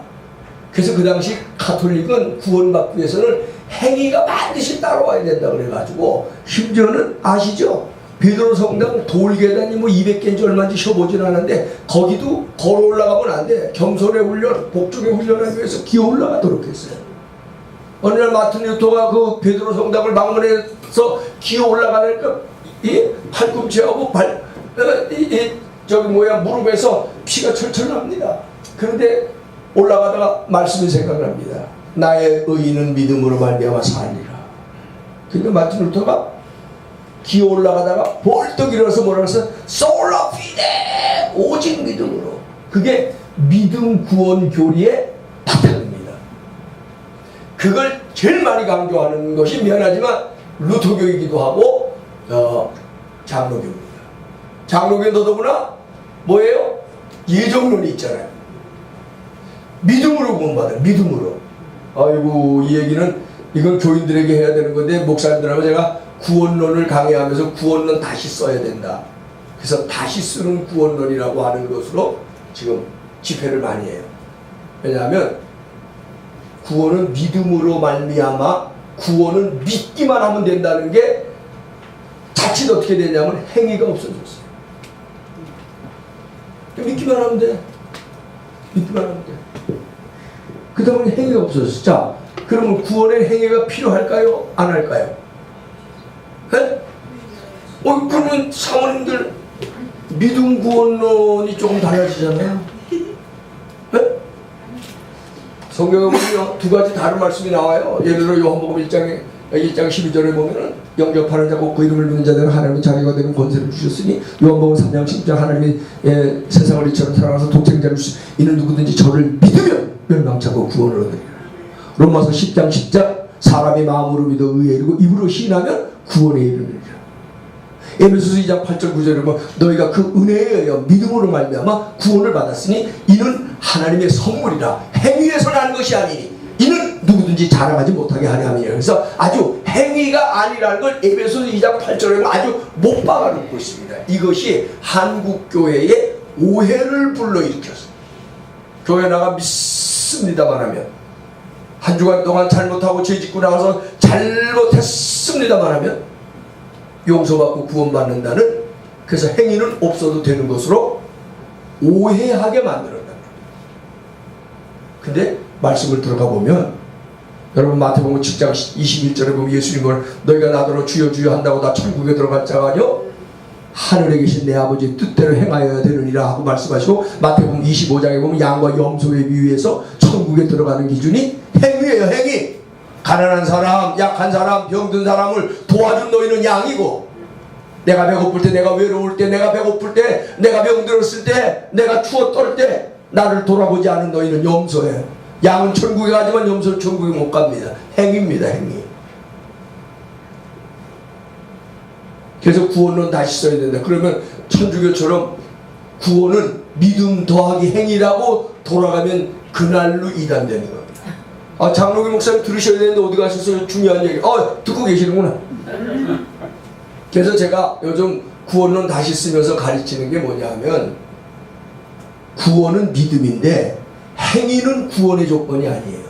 그래서 그 당시 가톨릭은 구원받기 위해서는 행위가 반드시 따라와야 된다 그래가지고 심지어는 아시죠? 베드로 성당 돌계단이 뭐 200개인지 얼마인지 쉬어보진 않았는데 거기도 걸어 올라가면 안 돼. 겸손의 훈련, 복종의 훈련하기 위해서 기어 올라가도록 했어요. 어느 날 마틴 루터가 그 베드로 성당을 방문해서 기어 올라가니까 이 팔꿈치하고 무릎에서 피가 철철 납니다. 그런데 올라가다가 말씀이 생각납니다. 나의 의인은 믿음으로 말미암아 살리라. 그러니까 마틴 루터가 기어 올라가다가 벌떡 일어나서 뭐라고 했어? 솔라 피데, 오직 믿음으로. 그게 믿음 구원 교리의 바탕입니다. 그걸 제일 많이 강조하는 것이 미안하지만 루터교이기도 하고 장로교입니다. 장로교는 더더구나 뭐예요? 예정론이 있잖아요. 믿음으로 구원받아요. 믿음으로. 아이고 이 얘기는 이건 교인들에게 해야 되는 건데 목사님들하고 제가 구원론을 강의하면서 구원론 다시 써야 된다. 그래서 다시 쓰는 구원론이라고 하는 것으로 지금 집회를 많이 해요. 왜냐하면 구원은 믿음으로 말미암아 구원은 믿기만 하면 된다는 게 자칫 어떻게 되냐면 행위가 없어졌어요. 믿기만 하면 돼. 믿기만 하면 돼. 그 다음에 행위가 없어졌어. 자, 그러면 구원의 행위가 필요할까요? 안 할까요? 네? 그러면 사모님들 믿음 구원론이 조금 달라지잖아요. 네? 성경에 보면 두 가지 다른 말씀이 나와요. 예를 들어 요한복음 1장 12절에 보면은 영접하는 자고 그 이름을 믿는 자들은 하나님이 자기가 되는 권세를 주셨으니 요한복음 3장 10절 하나님이 세상을 이처럼 사랑하사 독생자를 주시 이는 누구든지 저를 믿으면 멸망치 않고 구원을 얻으리라. 로마서 10장 10절 사람이 마음으로 믿어 의에 이르고 입으로 시인하면 구원에 이르느니라. 에베소서 2장 8절 9절에 보면 너희가 그 은혜에 의하여 믿음으로 말미암아 구원을 받았으니 이는 하나님의 선물이라 행위에서 나는 것이 아니니 이는 누구든지 자랑하지 못하게 하려 함이라. 그래서 아주 행위가 아니라는 걸 에베소서 2장 8절에 아주 못 박아놓고 있습니다. 이것이 한국교회의 오해를 불러일으켰어요. 교회 나가 믿습니다만 하면 한 주간 동안 잘못하고 죄 짓고 나가서 잘못했습니다만 하면 용서받고 구원받는다는, 그래서 행위는 없어도 되는 것으로 오해하게 만들었다. 근데 말씀을 들어가 보면 여러분 마태복음 7장 21절에 보면 예수님을 너희가 나더러 주여 주여 한다고 다 천국에 들어갈 자가 아니요 하늘에 계신 내 아버지의 뜻대로 행하여야 되느니라 하고 말씀하시고 마태복음 25장에 보면 양과 염소에 비유해서 천국에 들어가는 기준이 행위예요. 행위. 가난한 사람, 약한 사람, 병든 사람을 도와준 너희는 양이고, 내가 배고플 때, 내가 외로울 때, 내가 배고플 때, 내가 병들었을 때, 내가 추워 떨 때 나를 돌아보지 않은 너희는 염소예요. 양은 천국에 가지만 염소는 천국에 못 갑니다. 행위입니다. 행위. 그래서 구원론 다시 써야 된다. 그러면 천주교처럼 구원은 믿음 더하기 행위라고 돌아가면 그날로 이단되는 겁니다. 아, 장로기 목사님 들으셔야 되는데 어디 가셔서 중요한 얘기. 듣고 계시는구나. 그래서 제가 요즘 구원론 다시 쓰면서 가르치는 게 뭐냐면, 구원은 믿음인데 행위는 구원의 조건이 아니에요.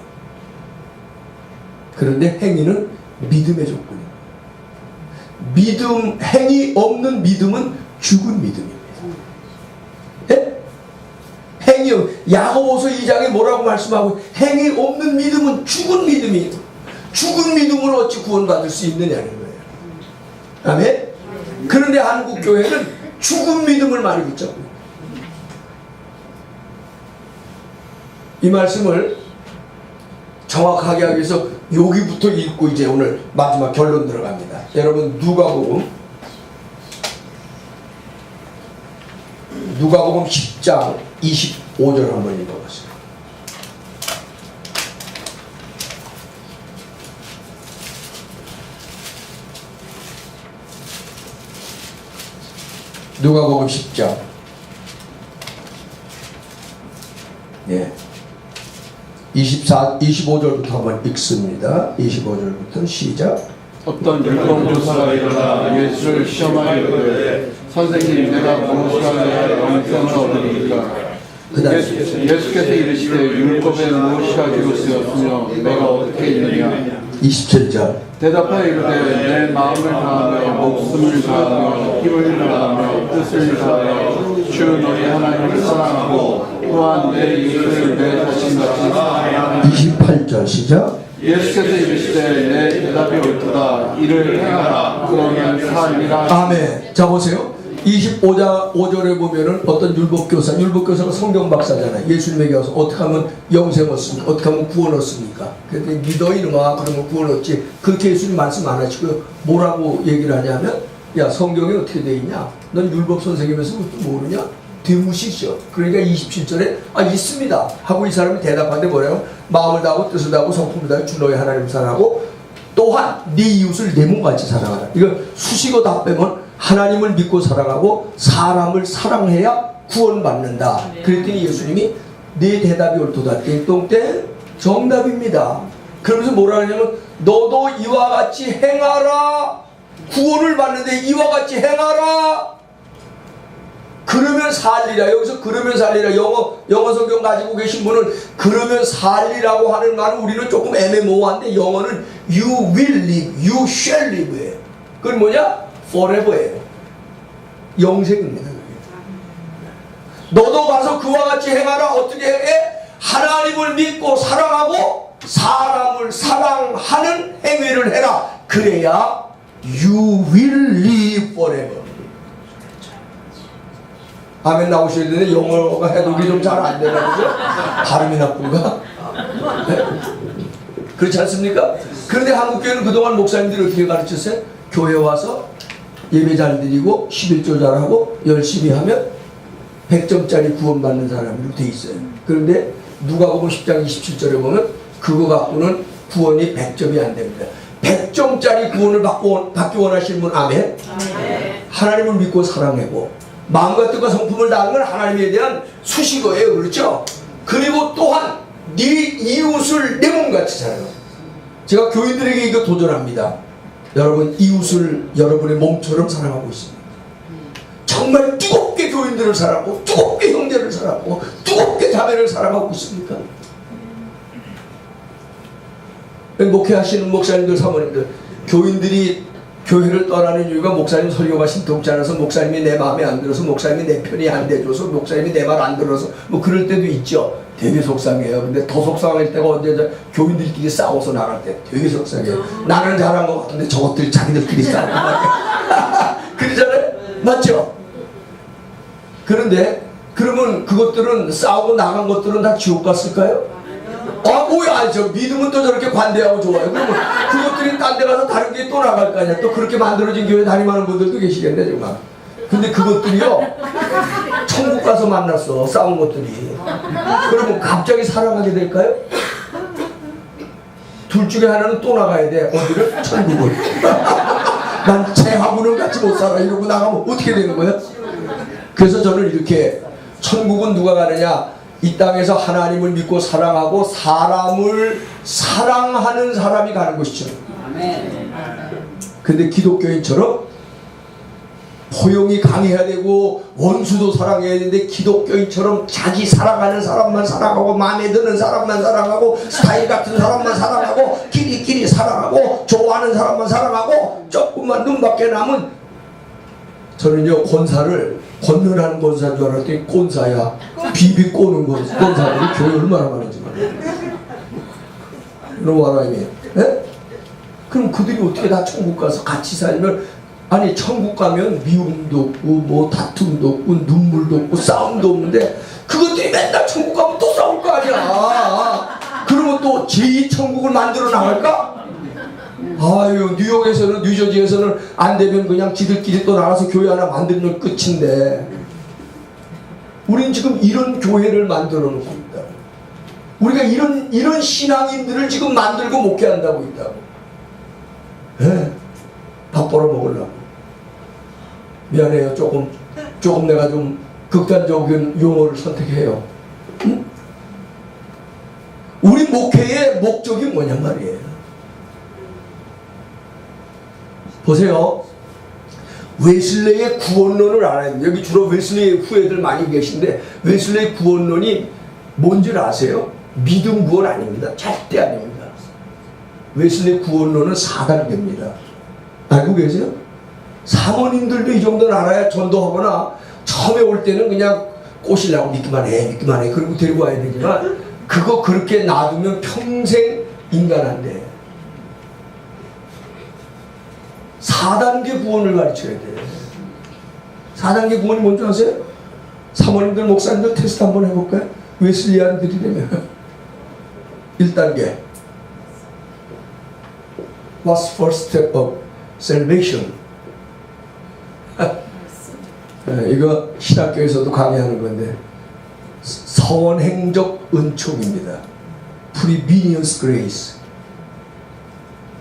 그런데 행위는 믿음의 조건이에요. 행위 없는 믿음은 죽은 믿음입니다. 예? 행위, 야고보서 2장에 뭐라고 말씀하고, 행위 없는 믿음은 죽은 믿음이에요. 죽은 믿음을 어찌 구원받을 수 있느냐는 거예요. 아멘? 그런데 한국 교회는 죽은 믿음을 많이 붙잡고 있어요. 이 말씀을 정확하게 하기 위해서 여기부터 읽고 이제 오늘 마지막 결론 들어갑니다. 여러분, 누가복음 10장 25절 한번 읽어보세요. 누가복음 10장 25절부터 한번 읽습니다. 25절부터 시작. 어떤 율법교사가 일어나 예수를 시험하여 이르되 선생님, 내가 무엇을 하여야 영생을 얻으리까? 예수께서 이르시되 율법에 무엇이 가지고 쓰였으며 내가 어떻게 읽느냐? 27절. 대답하여 이르되 내 마음을 다하며 목숨을 다하며 힘을 다하며 뜻을 다하여 주 너희 하나님을 사랑하고 또한 내 이웃을 내 자신같이 사랑하라. 28절 시작. 예수께서 이르시되 내 대답이 옳도다. 이를 행하라. 그러면 살리라. 아멘. 자, 보세요. 25절에 보면은 어떤 율법교사가 성경 박사잖아요. 예수님에게 와서 어떻게 하면 영생 얻습니까? 어떻게 하면 구원 얻습니까? 그랬더니 믿어 이놈아, 그러면 구원 얻지. 그렇게 예수님 말씀 안 하시고 뭐라고 얘기를 하냐면, 야, 성경에 어떻게 돼 있냐? 넌 율법 선생님에서 그것도 모르냐? 되무시죠. 그러니까 27절에 있습니다 하고 이 사람이 대답하는데 뭐래요? 마음을 다하고 뜻을 다하고 성품을 다하고 주 너의 하나님을 사랑하고 또한 네 이웃을 내 몸같이 사랑하라. 이거 수식어 다 빼면 하나님을 믿고 사랑하고 사람을 사랑해야 구원받는다. 그랬더니 예수님이 네 대답이 옳도다. 띵동땡 정답입니다. 그러면서 뭐라 하냐면 너도 이와 같이 행하라. 구원을 받는데 이와 같이 행하라. 그러면 살리라. 여기서 그러면 살리라. 영어 성경 가지고 계신 분은 그러면 살리라고 하는 말은 우리는 조금 애매모호한데, 영어는 you will live, you shall live예요. 그건 뭐냐? forever예요. 영생입니다. 너도 가서 그와 같이 행하라. 어떻게 해? 하나님을 믿고 사랑하고 사람을 사랑하는 행위를 해라. 그래야 you will live forever. 아멘 나오셔야 되는데 영어가 해독이 좀 잘 안 되나 보죠? 발음이 나쁜가? 네? 그렇지 않습니까? 그런데 한국교회는 그동안 목사님들이 어떻게 가르쳤어요? 교회 와서 예배 잘 드리고 11조 잘하고 열심히 하면 100점짜리 구원받는 사람으로 돼 있어요. 그런데 누가복음 10장 27절에 보면 그거 갖고는 구원이 100점이 안 됩니다. 100점짜리 구원을 받기 원하시는 분, 아멘? 하나님을 믿고 사랑하고 마음과 뜻과 성품을 다하는 건 하나님에 대한 수식어예요. 그렇죠? 그리고 또한 네 이웃을 내 몸같이 사랑하라. 제가 교인들에게 이거 도전합니다. 여러분, 이웃을 여러분의 몸처럼 사랑하고 있습니다. 정말 뜨겁게 교인들을 사랑하고 뜨겁게 형제를 사랑하고 뜨겁게 자매를 사랑하고 있습니까? 목회하시는 목사님들, 사모님들, 교인들이 교회를 떠나는 이유가 목사님 설교가 신통치 않아서, 목사님이 내 마음에 안 들어서, 목사님이 내 편이 안 돼줘서, 목사님이 내 말 안 들어서, 뭐 그럴 때도 있죠. 되게 속상해요. 근데 더 속상할 때가 언제? 교인들끼리 싸워서 나갈 때 되게 속상해요. 나는 잘한 것 같은데 저것들이 자기들끼리 싸우고 그러잖아요. 맞죠? 그런데 그러면 그것들은 싸우고 나간 것들은 다 지옥 갔을까요? 뭐야, 저 믿음은 또 저렇게 관대하고 좋아요. 그러면 그것들이 딴 데 가서 다른 게 또 나갈 거 아니야. 또 그렇게 만들어진 교회 다니는 분들도 계시겠네, 정말. 근데 그것들이요, 천국 가서 만났어, 싸운 것들이. 그러면 갑자기 사랑하게 될까요? 둘 중에 하나는 또 나가야 돼. 어디를? 천국을. 난 쟤하고는 같이 못 살아. 이러고 나가면 어떻게 되는 거예요? 그래서 저는 이렇게, 천국은 누가 가느냐? 이 땅에서 하나님을 믿고 사랑하고 사람을 사랑하는 사람이 가는 곳이죠. 근데 기독교인처럼 포용이 강해야 되고 원수도 사랑해야 되는데 기독교인처럼 자기 사랑하는 사람만 사랑하고 마음에 드는 사람만 사랑하고 스타일 같은 사람만 사랑하고 끼리끼리 사랑하고 좋아하는 사람만 사랑하고 조금만 눈밖에 남은, 저는요 권사를 건너라는 권사인 줄 알았더니 꼰사야. 비비 꼬는 권사들이 교회 얼마나 많은지 말이야. 그럼 와라이네. 그럼 그들이 어떻게 다 천국 가서 같이 살면, 아니 천국 가면 미움도 없고 뭐 다툼도 없고 눈물도 없고 싸움도 없는데 그것들이 맨날 천국 가면 또 싸울 거 아니야. 그러면 또 제2천국을 만들어 나갈까? 아유, 뉴욕에서는, 뉴저지에서는 안 되면 그냥 지들끼리 또 나가서 교회 하나 만들면 끝인데, 우린 지금 이런 교회를 만들어 놓고 있다. 우리가 이런 신앙인들을 지금 만들고 목회한다고 있다고. 밥 벌어 먹으려고. 미안해요. 조금 내가 좀 극단적인 용어를 선택해요. 응? 우리 목회의 목적이 뭐냔 말이에요. 보세요. 웨슬레의 구원론을 알아야 돼요. 여기 주로 웨슬레의 후예들 많이 계신데, 웨슬레의 구원론이 뭔지 아세요? 믿음 구원 아닙니다. 절대 아닙니다. 웨슬레의 구원론은 4단계입니다. 알고 계세요? 사모님들도 이 정도는 알아야 전도하거나, 처음에 올 때는 그냥 꼬시려고 믿기만 해 그리고 데리고 와야 되지만, 그거 그렇게 놔두면 평생 인간 안 돼. 4단계 구원을 가르쳐야 돼. 4단계 구원이 뭔지 아세요? 사모님들, 목사님들 테스트 한번 해볼까요? 웨슬리안들이 되면 1단계 What's first step of salvation? 이거 신학교에서도 강의하는 건데, 선행적 은총입니다. Prevenient grace.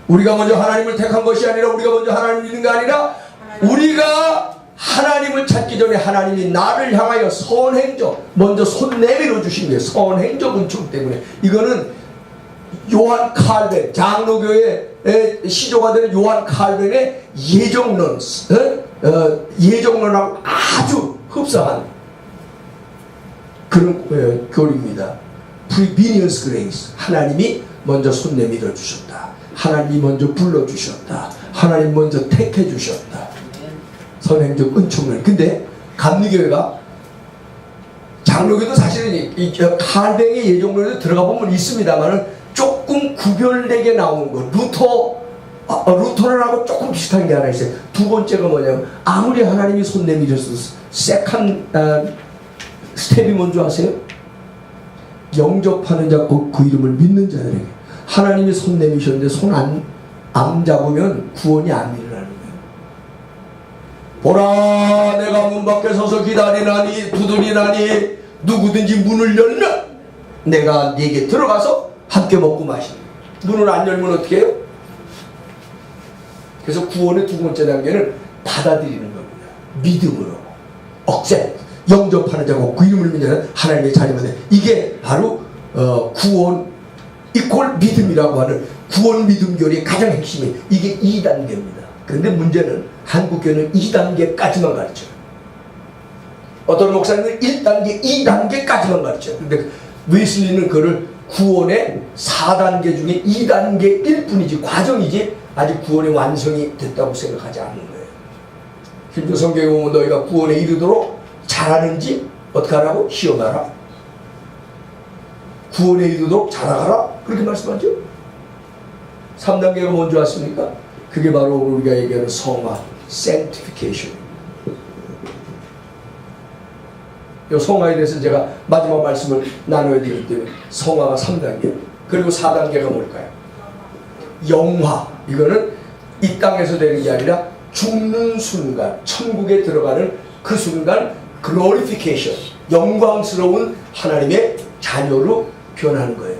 우리가 먼저 하나님을 택한 것이 아니라, 우리가 먼저 하나님을 믿는 게 아니라, 우리가 하나님을 찾기 전에 하나님이 나를 향하여 선행적, 먼저 손 내밀어 주신 게 선행적 은총 때문에. 이거는 요한 칼벤, 장로교의 시조가 되는 요한 칼벤의 예정론, 예정론하고 아주 흡사한 그런 교리입니다. Prevenient grace. 하나님이 먼저 손 내밀어 주셨다. 하나님이 먼저 불러주셨다. 하나님 먼저 택해 주셨다. 선행적 은총을. 근데 감리교회가, 장로교도 사실은 이 칼뱅의 예정론에 들어가 보면 있습니다만은 조금 구별되게 나온 거. 루터런하고 조금 비슷한 게 하나 있어요. 두 번째가 뭐냐면, 아무리 하나님이 손 내밀어서 세컨 스텝이 뭔지 아세요? 영접하는 자, 그 이름을 믿는 자들에게 하나님이 손 내미셨는데 손 안 잡으면 구원이 안 일어나는 거예요. 보라, 내가 문 밖에 서서 기다리나니, 두드리나니, 누구든지 문을 열면 내가 네게 들어가서 함께 먹고 마시는. 문을 안 열면 어떻게 해요? 그래서 구원의 두 번째 단계는 받아들이는 겁니다. 믿음으로. 억셉. 영접하는 자고 그 이름을 믿는 하나님의 자녀가 돼. 이게 바로 구원 이퀄 믿음이라고 하는 구원 믿음교리의 가장 핵심이, 이게 2단계입니다. 그런데 문제는 한국교회는 2단계까지만 가르쳐요. 어떤 목사님은 1단계, 2단계까지만 가르쳐요. 근데 웨슬리는 그를 구원의 4단계 중에 2단계일 뿐이지, 과정이지, 아직 구원의 완성이 됐다고 생각하지 않는 거예요. 힘든 성경에 보면 너희가 구원에 이르도록 잘하는지 어떻게 하라고? 시험하라. 구원에 이르도록 자라가라. 그렇게 말씀하죠. 3단계가 뭔지 아십니까? 그게 바로 우리가 얘기하는 성화, sanctification. 이 성화에 대해서 제가 마지막 말씀을 나눠야 되기 때문에 성화가 3단계. 그리고 4단계가 뭘까요? 영화. 이거는 이 땅에서 되는 게 아니라 죽는 순간, 천국에 들어가는 그 순간, glorification, 영광스러운 하나님의 자녀로 변하는 거예요.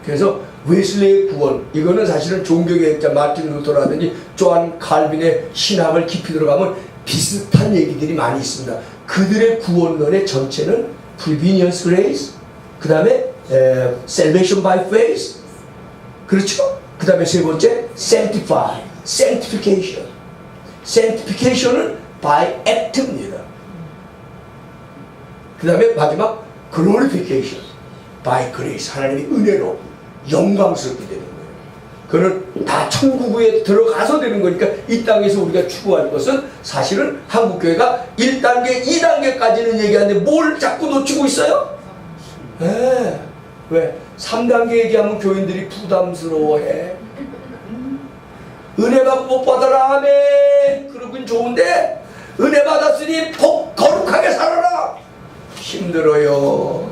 그래서 웨슬리의 구원, 이거는 사실은 종교개혁자 마틴 루터라든지 조한 칼빈의 신학을 깊이 들어가면 비슷한 얘기들이 많이 있습니다. 그들의 구원론의 전체는 Prevenient Grace, 그 다음에 salvation by faith. 그렇죠? 그 다음에 세 번째 sanctify, sanctification. sanctification은 by act입니다. 그 다음에 마지막 glorification, by grace. 하나님의 은혜로 영광스럽게 되는 거예요. 그는 다 천국에 들어가서 되는 거니까 이 땅에서 우리가 추구할 것은 사실은 한국교회가 1단계, 2단계까지는 얘기하는데 뭘 자꾸 놓치고 있어요? 왜? 3단계 얘기하면 교인들이 부담스러워해. 은혜 받고 못 받아라, 아멘. 그러긴 좋은데 은혜 받았으니 거룩하게 살아라. 힘들어요.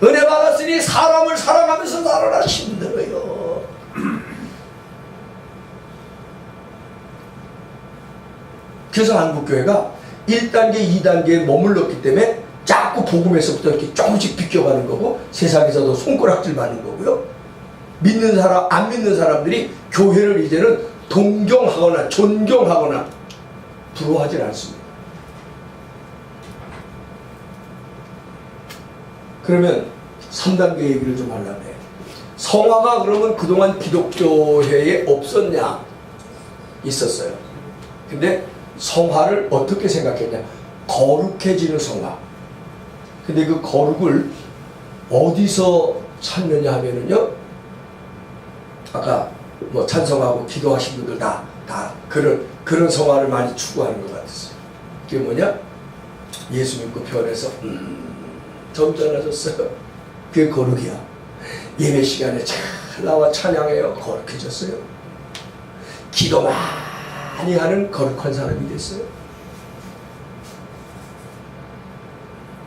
은혜 받았으니 사람을 사랑하면서 살아라. 힘들어요. 그래서 한국교회가 1단계, 2단계에 머물렀기 때문에 자꾸 복음에서부터 이렇게 조금씩 비껴가는 거고 세상에서도 손가락질 받는 거고요. 믿는 사람, 안 믿는 사람들이 교회를 이제는 동경하거나 존경하거나 부러워하지 않습니다. 그러면 3단계 얘기를 좀 하려면 성화가 그러면 그동안 기독교회에 없었냐? 있었어요. 근데 성화를 어떻게 생각했냐? 거룩해지는 성화. 근데 그 거룩을 어디서 찾느냐 하면은요, 아까 뭐 찬성하고 기도하신 분들 다 그런 성화를 많이 추구하는 것 같았어요. 그게 뭐냐? 예수 믿고 변해서 점잖아졌어요. 그게 거룩이야. 예배 시간에 잘 나와 찬양해요. 거룩해졌어요. 기도 많이 하는 거룩한 사람이 됐어요.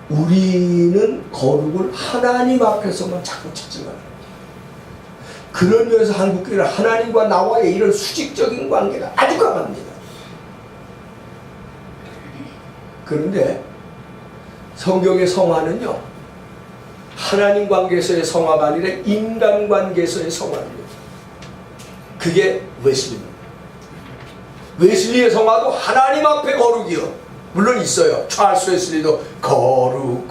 우리는 거룩을 하나님 앞에서만 자꾸 찾지만 그런 면에서 한국교회는 하나님과 나와의 이런 수직적인 관계가 아주 강합니다. 그런데 성경의 성화는요, 하나님 관계에서의 성화가 아니라 인간 관계에서의 성화입니다. 그게 웨슬리입니다. 웨슬리의 성화도 하나님 앞에 거룩이요. 물론 있어요. 찰스 웨슬리도 거룩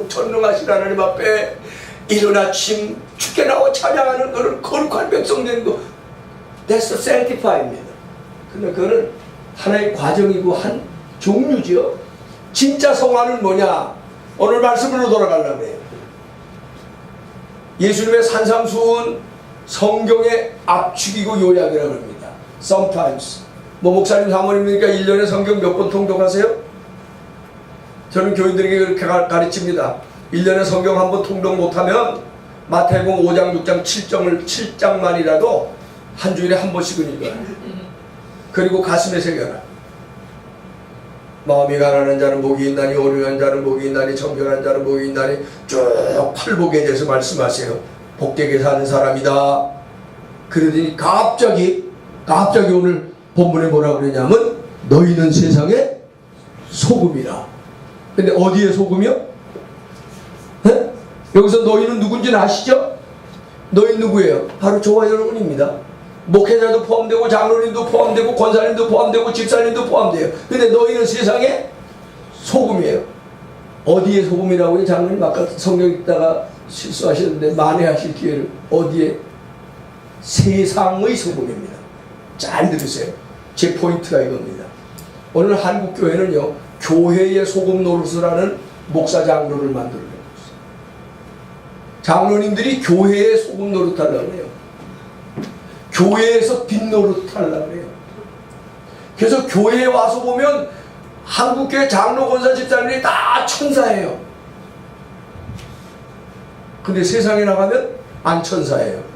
전능하신 하나님 앞에 이른 아침 죽게 나와 찬양하는 그런 거룩한 백성 되는 거, that's the sanctify입니다. 근데 그거는 하나의 과정이고 한 종류죠. 진짜 성화는 뭐냐? 오늘 말씀으로 돌아가려고 해요. 예수님의 산상수훈 성경의 압축이고 요약이라고 합니다. Sometimes. 뭐 목사님 사모님이니까 1년에 성경 몇 번 통독하세요? 저는 교인들에게 그렇게 가르칩니다. 1년에 성경 한 번 통독 못하면 마태복음 5장, 6장, 7장만이라도 한 주일에 한 번씩은 읽어요. 그리고 가슴에 새겨라. 마음이 가난한 자는 복이 있나니, 오류한 자는 복이 있나니, 정결한 자는 복이 있나니, 쭉 팔복에 대해서 말씀하세요. 복되게 사는 사람이다. 그러더니 갑자기 오늘 본문에 뭐라 그러냐면 너희는 세상의 소금이라. 근데 어디에 소금이요? 네? 여기서 너희는 누군지는 아시죠? 너희 누구예요? 바로 저와 여러분입니다. 목회자도 포함되고 장로님도 포함되고 권사님도 포함되고 집사님도 포함돼요. 근데 너희는 세상의 소금이에요. 어디에 소금이라고요? 장로님 아까 성경 읽다가 실수하셨는데 만회하실 기회를. 어디에? 세상의 소금입니다. 잘 들으세요. 제 포인트가 이겁니다. 오늘 한국교회는요, 교회의 소금 노릇을 하는 목사 장로를 만들어내고 있어요. 장로님들이 교회의 소금 노릇하려고 해요. 교회에서 빛 노릇하려고 해요. 그래서 교회에 와서 보면 한국교회 장로 권사 집사님들이 다 천사예요. 근데 세상에 나가면 안 천사예요.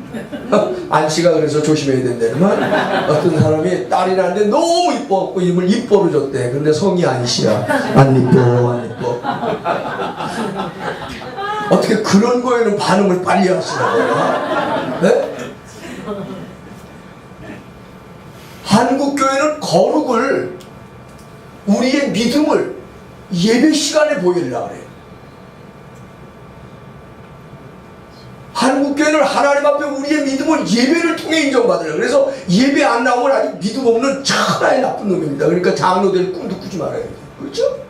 안씨가 그래서 조심해야 된다면 어떤 사람이 딸이 낳는데 너무 이뻐갖고 이름을 이뻐로 줬대. 근데 성이 안씨야. 안 이뻐. 어떻게 그런 거에는 반응을 빨리 하시나? 네? 한국교회는 거룩을, 우리의 믿음을 예배 시간에 보이려고 해요. 한국교회는 하나님 앞에 우리의 믿음을 예배를 통해 인정받으려고. 그래서 예배 안 나오면 아직 믿음 없는 천하의 나쁜 놈입니다. 그러니까 장로들 꿈도 꾸지 말아야 돼요. 그렇죠?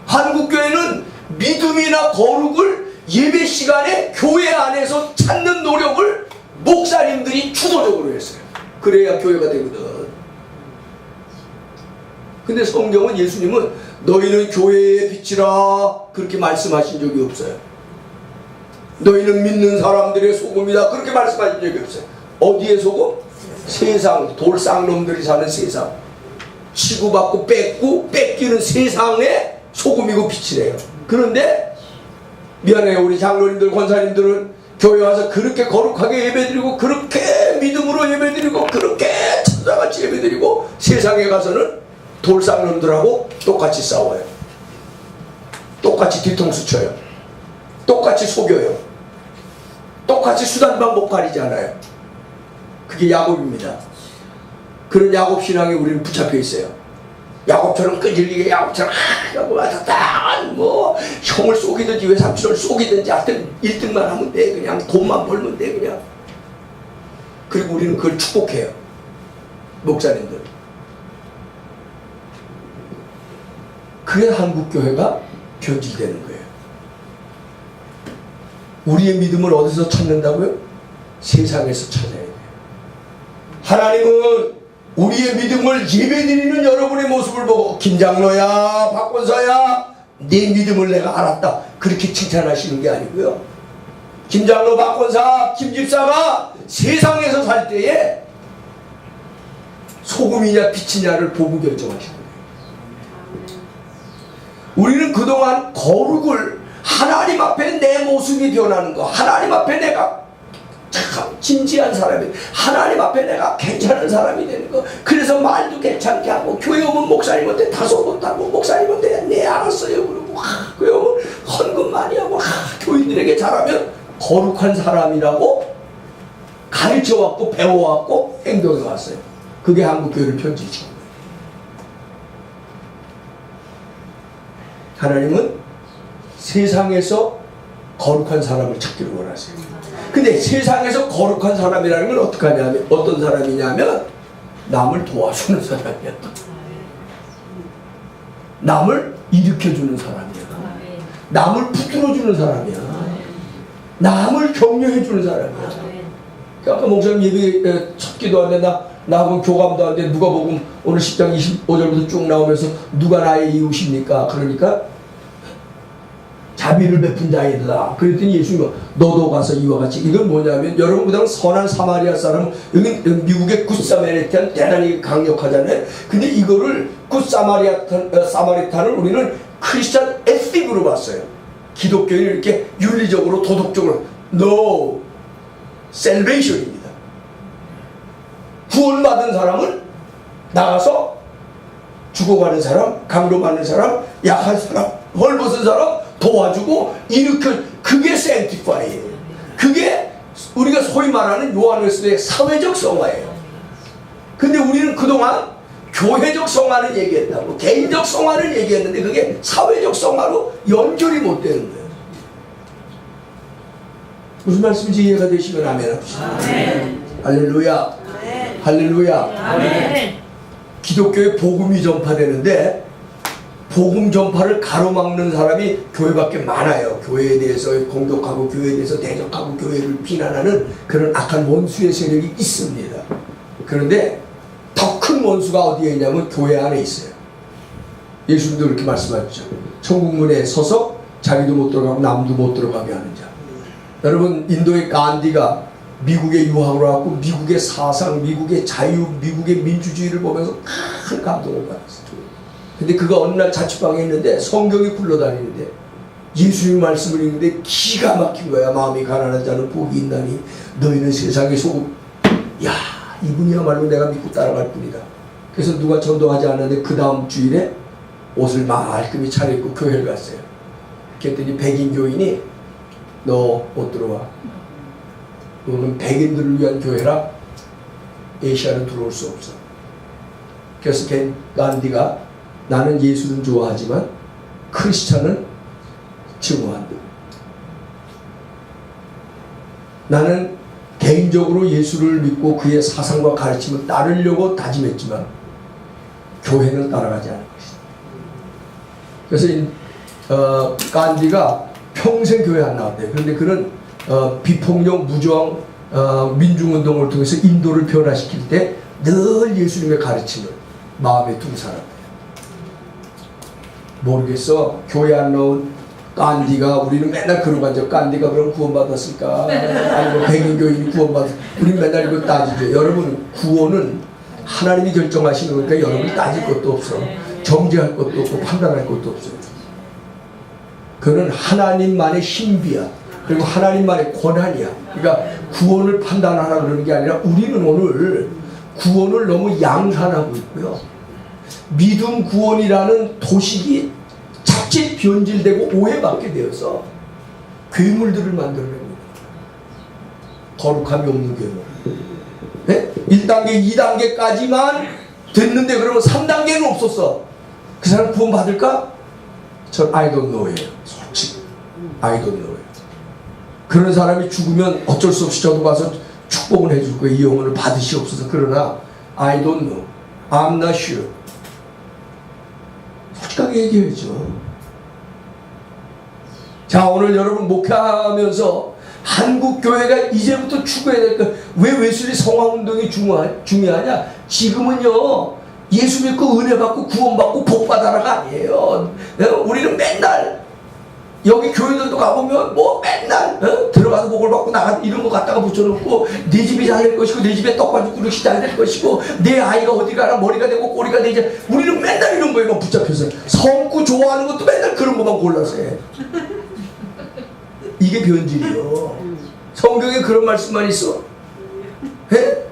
한국교회는 믿음이나 거룩을 예배 시간에 교회 안에서 찾는 노력을 목사님들이 주도적으로 했어요. 그래야 교회가 되거든. 근데 성경은, 예수님은 너희는 교회의 빛이라 그렇게 말씀하신 적이 없어요. 너희는 믿는 사람들의 소금이다 그렇게 말씀하신 적이 없어요. 어디에 소금? 세상, 돌쌍놈들이 사는 세상, 치고받고 뺏기는 세상의 소금이고 빛이래요. 그런데 미안해요, 우리 장로님들, 권사님들은 교회 와서 그렇게 거룩하게 예배드리고 그렇게 믿음으로 예배드리고 그렇게 천사같이 예배드리고 세상에 가서는 돌쌍놈들하고 똑같이 싸워요. 똑같이 뒤통수 쳐요. 똑같이 속여요. 똑같이 수단 방법 가리지 않아요. 그게 야곱입니다. 그런 야곱 신앙에 우리는 붙잡혀 있어요. 야곱처럼 끈질기게, 야곱처럼 야곱 왔다 뭐 형을 속이든지 외삼촌을 속이든지 하여튼 1등만 하면 돼. 그냥 돈만 벌면 돼. 그냥. 그리고 우리는 그걸 축복해요. 목사님들. 그게 한국교회가 변질되는 거예요. 우리의 믿음을 어디서 찾는다고요? 세상에서 찾아야 돼요. 하나님은 우리의 믿음을 예배드리는 여러분의 모습을 보고 김장로야, 박권사야, 네 믿음을 내가 알았다 그렇게 칭찬하시는 게 아니고요. 김장로, 박권사, 김집사가 세상에서 살 때에 소금이냐 빛이냐를 보고 결정하시는 거예요. 우리는 그동안 거룩을 하나님 앞에 내 모습이 변하는 거, 하나님 앞에 내가 참 진지한 사람이, 하나님 앞에 내가 괜찮은 사람이 되는 거, 그래서 말도 괜찮게 하고 교회 오면 목사님한테 다소 못하고 목사님한테 네 알았어요 그러고 교회 오면 헌금 많이 하고 교인들에게 잘하면 거룩한 사람이라고 가르쳐왔고 배워왔고 행동해왔어요. 그게 한국교회를 편지시킨 거예요. 하나님은 세상에서 거룩한 사람을 찾기를 원하세요. 근데 세상에서 거룩한 사람이라는 건 어떻게 하냐면, 어떤 사람이냐면 남을 도와주는 사람이야. 남을 일으켜주는 사람이야. 남을 붙들어주는 사람이야. 남을 격려해주는 사람이야. 아까 목사님 예배 첫 기도하는데 나하고 교감도 하는데 누가 보고 오늘 10장 25절부터 쭉 나오면서 누가 나의 이웃입니까? 그러니까 자비를 베푼 자이다. 그랬더니 예수님은 너도 가서 이와 같이. 이건 뭐냐면 여러분 그다음 선한 사마리아 사람, 여기 미국의 굿사마리탄 대단히 강력하잖아요. 근데 이거를 사마리탄을 우리는 크리스찬 에틱으로 봤어요. 기독교는 이렇게 윤리적으로 도덕적으로 no salvation입니다. 구원받은 사람은 나가서 죽어가는 사람, 강도받는 사람, 약한 사람, 헐벗은 사람 도와주고 일으켜, 그게 sanctify예요. 그게 우리가 소위 말하는 요한일서의 사회적 성화예요. 근데 우리는 그동안 교회적 성화는 얘기했다고, 개인적 성화는 얘기했는데 그게 사회적 성화로 연결이 못 되는 거예요. 무슨 말씀인지 이해가 되시면 아멘 합시다. 할렐루야. 할렐루야. 아멘. 기독교의 복음이 전파되는데 복음 전파를 가로막는 사람이 교회밖에 많아요. 교회에 대해서 공격하고 교회에 대해서 대적하고 교회를 비난하는 그런 악한 원수의 세력이 있습니다. 그런데 더 큰 원수가 어디에 있냐면 교회 안에 있어요. 예수님도 그렇게 말씀하셨죠. 천국문에 서서 자기도 못 들어가고 남도 못 들어가게 하는 자. 여러분 인도의 간디가 미국에 유학을 와서 미국의 사상, 미국의 자유, 미국의 민주주의를 보면서 큰 감동을 받았어요. 근데 그가 어느 날 자취방에 있는데 성경이 굴러다니는데 예수님 말씀을 읽는데 기가 막힌 거야. 마음이 가난한 자는 복이 있나니 너희는 세상의 소금. 야, 이분이야말로 내가 믿고 따라갈 뿐이다. 그래서 누가 전도하지 않았는데 그 다음 주일에 옷을 말끔히 차려입고 교회를 갔어요. 그랬더니 백인 교인이 너 못 들어와. 너는 백인들을 위한 교회라 아시아는 들어올 수 없어. 그래서 간디가 나는 예수는 좋아하지만 크리스찬은 증오한다. 나는 개인적으로 예수를 믿고 그의 사상과 가르침을 따르려고 다짐했지만 교회는 따라가지 않을 것이다. 그래서 간디가 평생 교회 안 나왔대요. 그런데 그는 비폭력 무저항 민중운동을 통해서 인도를 변화시킬 때 늘 예수님의 가르침을 마음에 두고 살았대요. 모르겠어. 교회 안 나온 간디가, 우리는 맨날 그러고 앉아. 간디가 그럼 구원받았을까? 아니면 백인교인이 구원받았을까? 우리는 맨날 이거 따지죠. 여러분, 구원은 하나님이 결정하시는 거니까 여러분이 따질 것도 없어. 정죄할 것도 없고 판단할 것도 없어요. 그는 하나님만의 신비야. 그리고 하나님만의 권한이야. 그러니까 구원을 판단하라 그러는 게 아니라 우리는 오늘 구원을 너무 양산하고 있고요. 믿음 구원이라는 도식이 자칫 변질되고 오해받게 되어서 괴물들을 만들어냅니다. 거룩함이 없는 괴물. 네? 1단계, 2단계까지만 됐는데 그러면 3단계는 없었어. 그 사람 구원 받을까? 전 I don't know예요. 솔직히 I don't know예요. 그런 사람이 죽으면 어쩔 수 없이 저도 가서 축복을 해줄 거예요. 이 영혼을 받으시옵소서. 그러나 I don't know, I'm not sure. 솔직하게 얘기해야죠. 자, 오늘 여러분 목회하면서 한국교회가 이제부터 추구해야 될 것, 왜 웨슬리 성화운동이 중요하냐? 지금은요, 예수 믿고 은혜 받고 구원 받고 복 받아라가 아니에요. 우리는 맨날 여기 교회들도 가보면 뭐 맨날 들어가서 복을 받고 나가 이런 거 갖다가 붙여놓고 내 집이 잘 될 것이고 내 집에 떡반죽 그릇이 잘 될 것이고 내 아이가 어디 가나 머리가 되고 꼬리가 되지. 우리는 맨날 이런 거에만 붙잡혀서 성구 좋아하는 것도 맨날 그런 것만 골라서 해. 이게 변질이요. 성경에 그런 말씀만 있어? 해?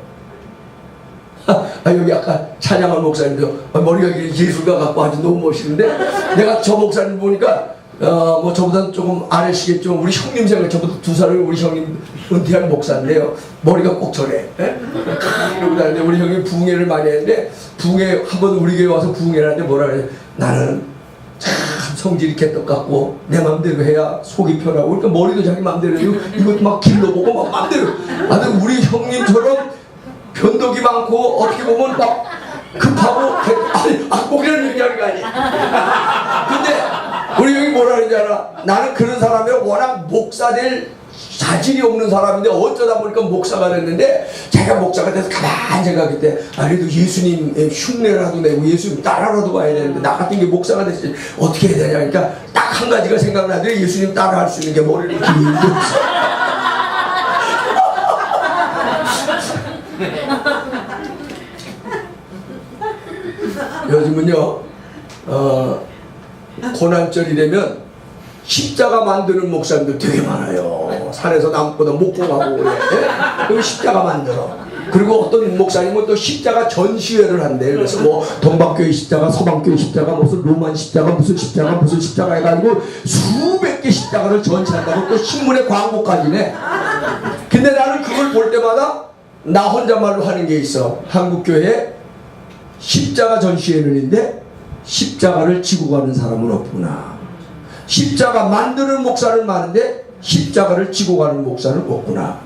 여기 아까 찬양한 목사님도 머리가 예술가 같고 아주 너무 멋있는데 내가 저 목사님 보니까 뭐 저보다 조금 아래시겠지만 우리 형님 생각, 저보다 2살을 우리 형님 은퇴한 목사인데요. 머리가 꼭 저래. 이러고 다니는데 우리 형님 부흥회를 많이 했는데 부흥회 한번 우리 교회 와서 부흥회를 하는데 뭐라 그래? 나는 참 성질이 개떡 같고 내 맘대로 해야 속이 편하고 그러니까 머리도 자기 맘대로 해요. 이것도 막 길러보고 막 맘대로. 아니 우리 형님처럼 변덕이 많고 어떻게 보면 막 급하고 아니 악복이라는 얘기하는 거 아니야. 근데 우리 형이 뭐라 그러는지 알아? 나는 그런 사람이 워낙 목사 될 자질이 없는 사람인데 어쩌다 보니까 목사가 됐는데 자기가 목사가 돼서 가만히 생각했대. 그래도 예수님 흉내라도 내고 예수님 따라라도 가야 되는데 나 같은 게 목사가 됐지 어떻게 해야 되냐. 그러니까 딱 한 가지가 생각나더니 예수님 따라할 수 있는 게 머리를 길게 없어. 요즘은요 고난절이 되면 십자가 만드는 목사님들 되게 많아요. 산에서 나무보다 목공하고 그래. 그리고 십자가 만들어. 그리고 어떤 목사님은 또 십자가 전시회를 한대. 그래서 뭐 동방교회 십자가, 서방교회 십자가, 무슨 로만 십자가, 무슨 십자가 해가지고 수백 개 십자가를 전시한다고 또 신문에 광고까지 내. 근데 나는 그걸 볼 때마다 나 혼자말로 하는 게 있어. 한국교회 십자가 전시회는 있는데 십자가를 지고 가는 사람은 없구나. 십자가 만드는 목사는 많은데 십자가를 지고 가는 목사는 없구나.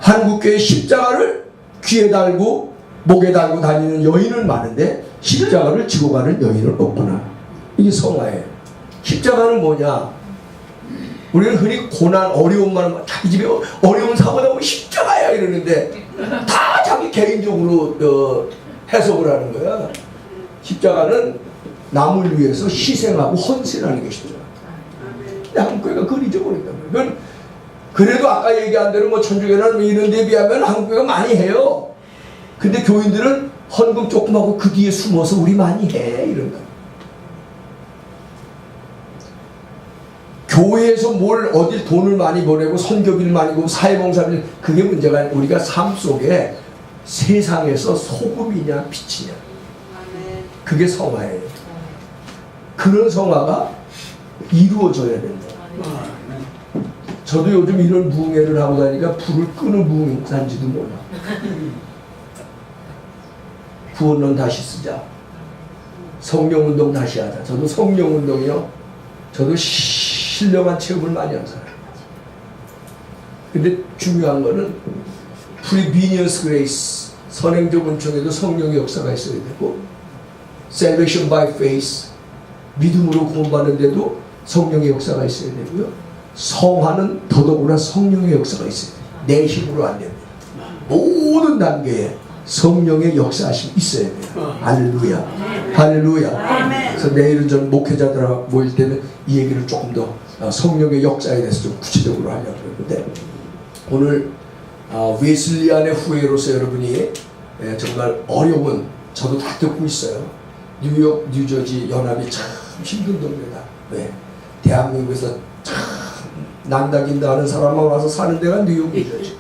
한국교회 십자가를 귀에 달고 목에 달고 다니는 여인은 많은데 십자가를 지고 가는 여인은 없구나. 이게 성화예요. 십자가는 뭐냐? 우리는 흔히 고난, 어려움만 하면 자기 집에 어려운 사고 나면 십자가야 이러는데 다 자기 개인적으로 해석을 하는 거야. 십자가는 남을 위해서 희생하고 헌신하는 게 십자가. 근데 한국교회가 그걸 잊어버린단 말이야. 그래도 아까 얘기한 대로 뭐 천주교나 이런 데에 비하면 한국교회가 많이 해요. 근데 교인들은 헌금 조금 하고 그 뒤에 숨어서 우리 많이 해 이런다. 교회에서 뭘 어딜 돈을 많이 보내고 선교비를 많이 보고 사회봉사를 그게 문제가 아니라 우리가 삶 속에 세상에서 소금이냐 빛이냐 그게 성화예요. 그런 성화가 이루어져야 된다. 저도 요즘 이런 부흥회를 하고 다니까 불을 끄는 부흥회인지도 몰라. 구원론 다시 쓰자. 성령운동 다시 하자. 저도 성령운동이요. 저도 신령한 체험을 많이 한 사람. 근데 중요한 거는 Previous Grace, 선행적 은총에도 성령의 역사가 있어야 되고 Salvation by Faith, 믿음으로 구원받는데도 성령의 역사가 있어야 되고요. 성화는 더더구나 성령의 역사가 있어야 돼요. 내 힘으로 안 됩니다. 모든 단계에 성령의 역사하심이 있어야 돼요. 할렐루야. 할렐루야. 그래서 내일은 전 목회자들하고 모일 때는 이 얘기를 조금 더 성령의 역사에 대해서 좀 구체적으로 하려고 그러는데, 오늘 웨슬리안의 후예로서 여러분이 정말 어려운, 저도 다 듣고 있어요. 뉴욕, 뉴저지 연합이 참 힘든 동네다. 왜? 대한민국에서 참 난다긴다 하는 사람만 와서 사는 데가 뉴욕, 뉴저지.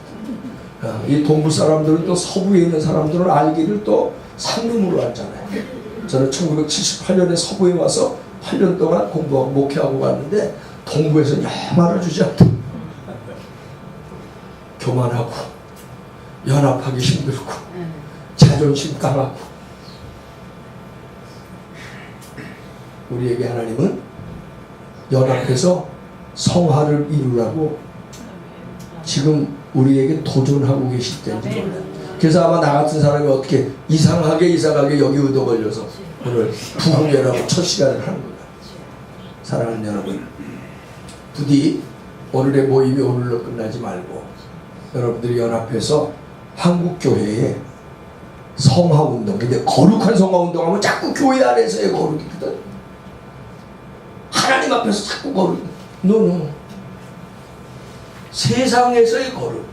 이 동부 사람들은 또 서부에 있는 사람들은 알기를 또 상놈으로 알잖아요. 저는 1978년에 서부에 와서 8년 동안 공부하고 목회하고 갔는데 동부에서는 영 알아주지 않다. 교만하고 연합하기 힘들고 자존심 강하고. 우리에게 하나님은 연합해서 성화를 이루라고 지금 우리에게 도전하고 계실 때인지 몰라요. 그래서 아마 나 같은 사람이 어떻게 이상하게 여기 의도 걸려서 오늘 부흥회라고 첫 시간을 하는 거예요. 사랑하는 여러분, 부디 오늘의 모임이 오늘로 끝나지 말고 여러분들이 연합해서 한국교회에 성화운동, 근데 거룩한 성화운동하면 자꾸 교회 안에서의 거룩이거든. 하나님 앞에서 자꾸 거룩. 노노. 세상에서의 거룩.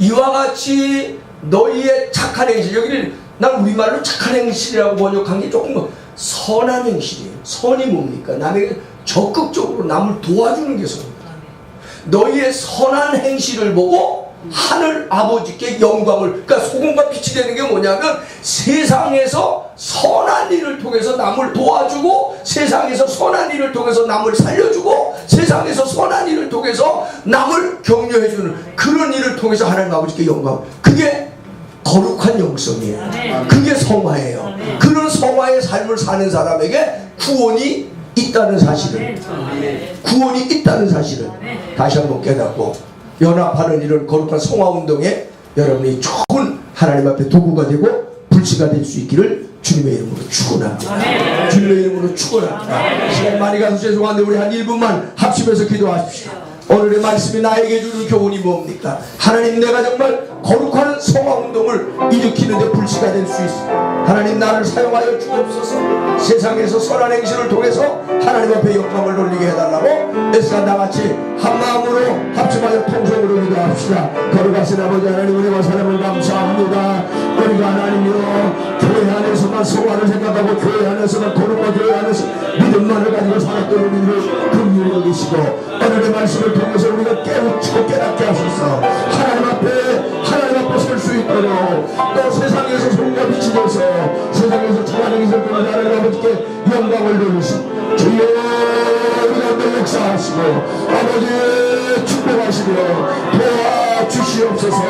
이와 같이 너희의 착한 행실, 여기를 난 우리말로 착한 행실이라고 번역한 게 조금 선한 행실이에요. 선이 뭡니까? 남에게 적극적으로 남을 도와주는 게 선입니다. 너희의 선한 행실을 보고 하늘 아버지께 영광을, 그러니까 소금과 빛이 되는 게 뭐냐면 세상에서 선한 일을 통해서 남을 도와주고, 세상에서 선한 일을 통해서 남을 살려주고, 세상에서 선한 일을 통해서 남을 격려해주는 그런 일을 통해서 하나님 아버지께 영광, 그게 거룩한 영성이에요. 그게 성화예요. 그런 성화의 삶을 사는 사람에게 구원이 있다는 사실을, 구원이 있다는 사실을 다시 한번 깨닫고, 연합하는 이런 거룩한 성화운동에 여러분이 좋은 하나님 앞에 도구가 되고 불씨가 될 수 있기를 주님의 이름으로 축원합니다. 주님의 이름으로 축원합니다. 시간 많이 가서 죄송한데 우리 한 1분만 합심해서 기도하십시오. 오늘의 말씀이 나에게 주는 교훈이 뭡니까? 하나님, 내가 정말 거룩한 성화운동을 일으키는데 불씨가 될 수 있어. 하나님, 나를 사용하여 주옵소서. 세상에서 선한 행실을 통해서 하나님 앞에 영광을 돌리게 해달라고 애쓰가 나같이 한마음으로 합심하여 통성으로 기도합시다. 거룩하신 아버지 하나님, 은혜와 사랑을 감사합니다. 우리가 하나님이여 교회 안에서만 성화를 생각하고 교회 안에서만 거룩과 교회 안에서 믿음만을 가지고 살았던 우리를 긍휼히 여기시고, 오늘의 말씀을 통해서 우리가 깨우치고 깨닫게 하소서. 하나님 앞에 설 수 있도록, 또 세상에서 소금과 빛이 돼서 세상에서 착한 행실을 통해 하나님 아버지께 영광을 돌리시고, 주여 우리 가운데 역사하시고 아버지 축복하시며 도와주시옵소서.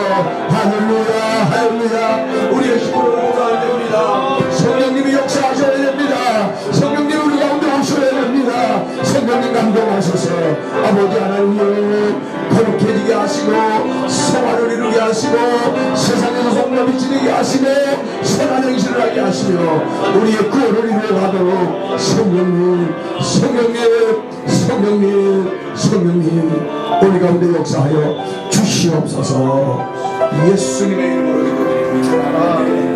할렐루야, 할렐루야. 우리의 힘으로는 안 됩니다. 성령님이 역사하셔야 됩니다. 성령님 우리 가운데 오셔야 됩니다. 성령님 감동하셔서 아버지 하나님이여 거룩해지게 하시고 성화를 이루게 하시고 세상에서 성령 비치게 하시며 선한 행실을 하게 하시며 우리의 구원을 이루어가도록 성령님 우리 가운데 역사하여 주시옵소서. 예수님의 이름으로 기도드립니다.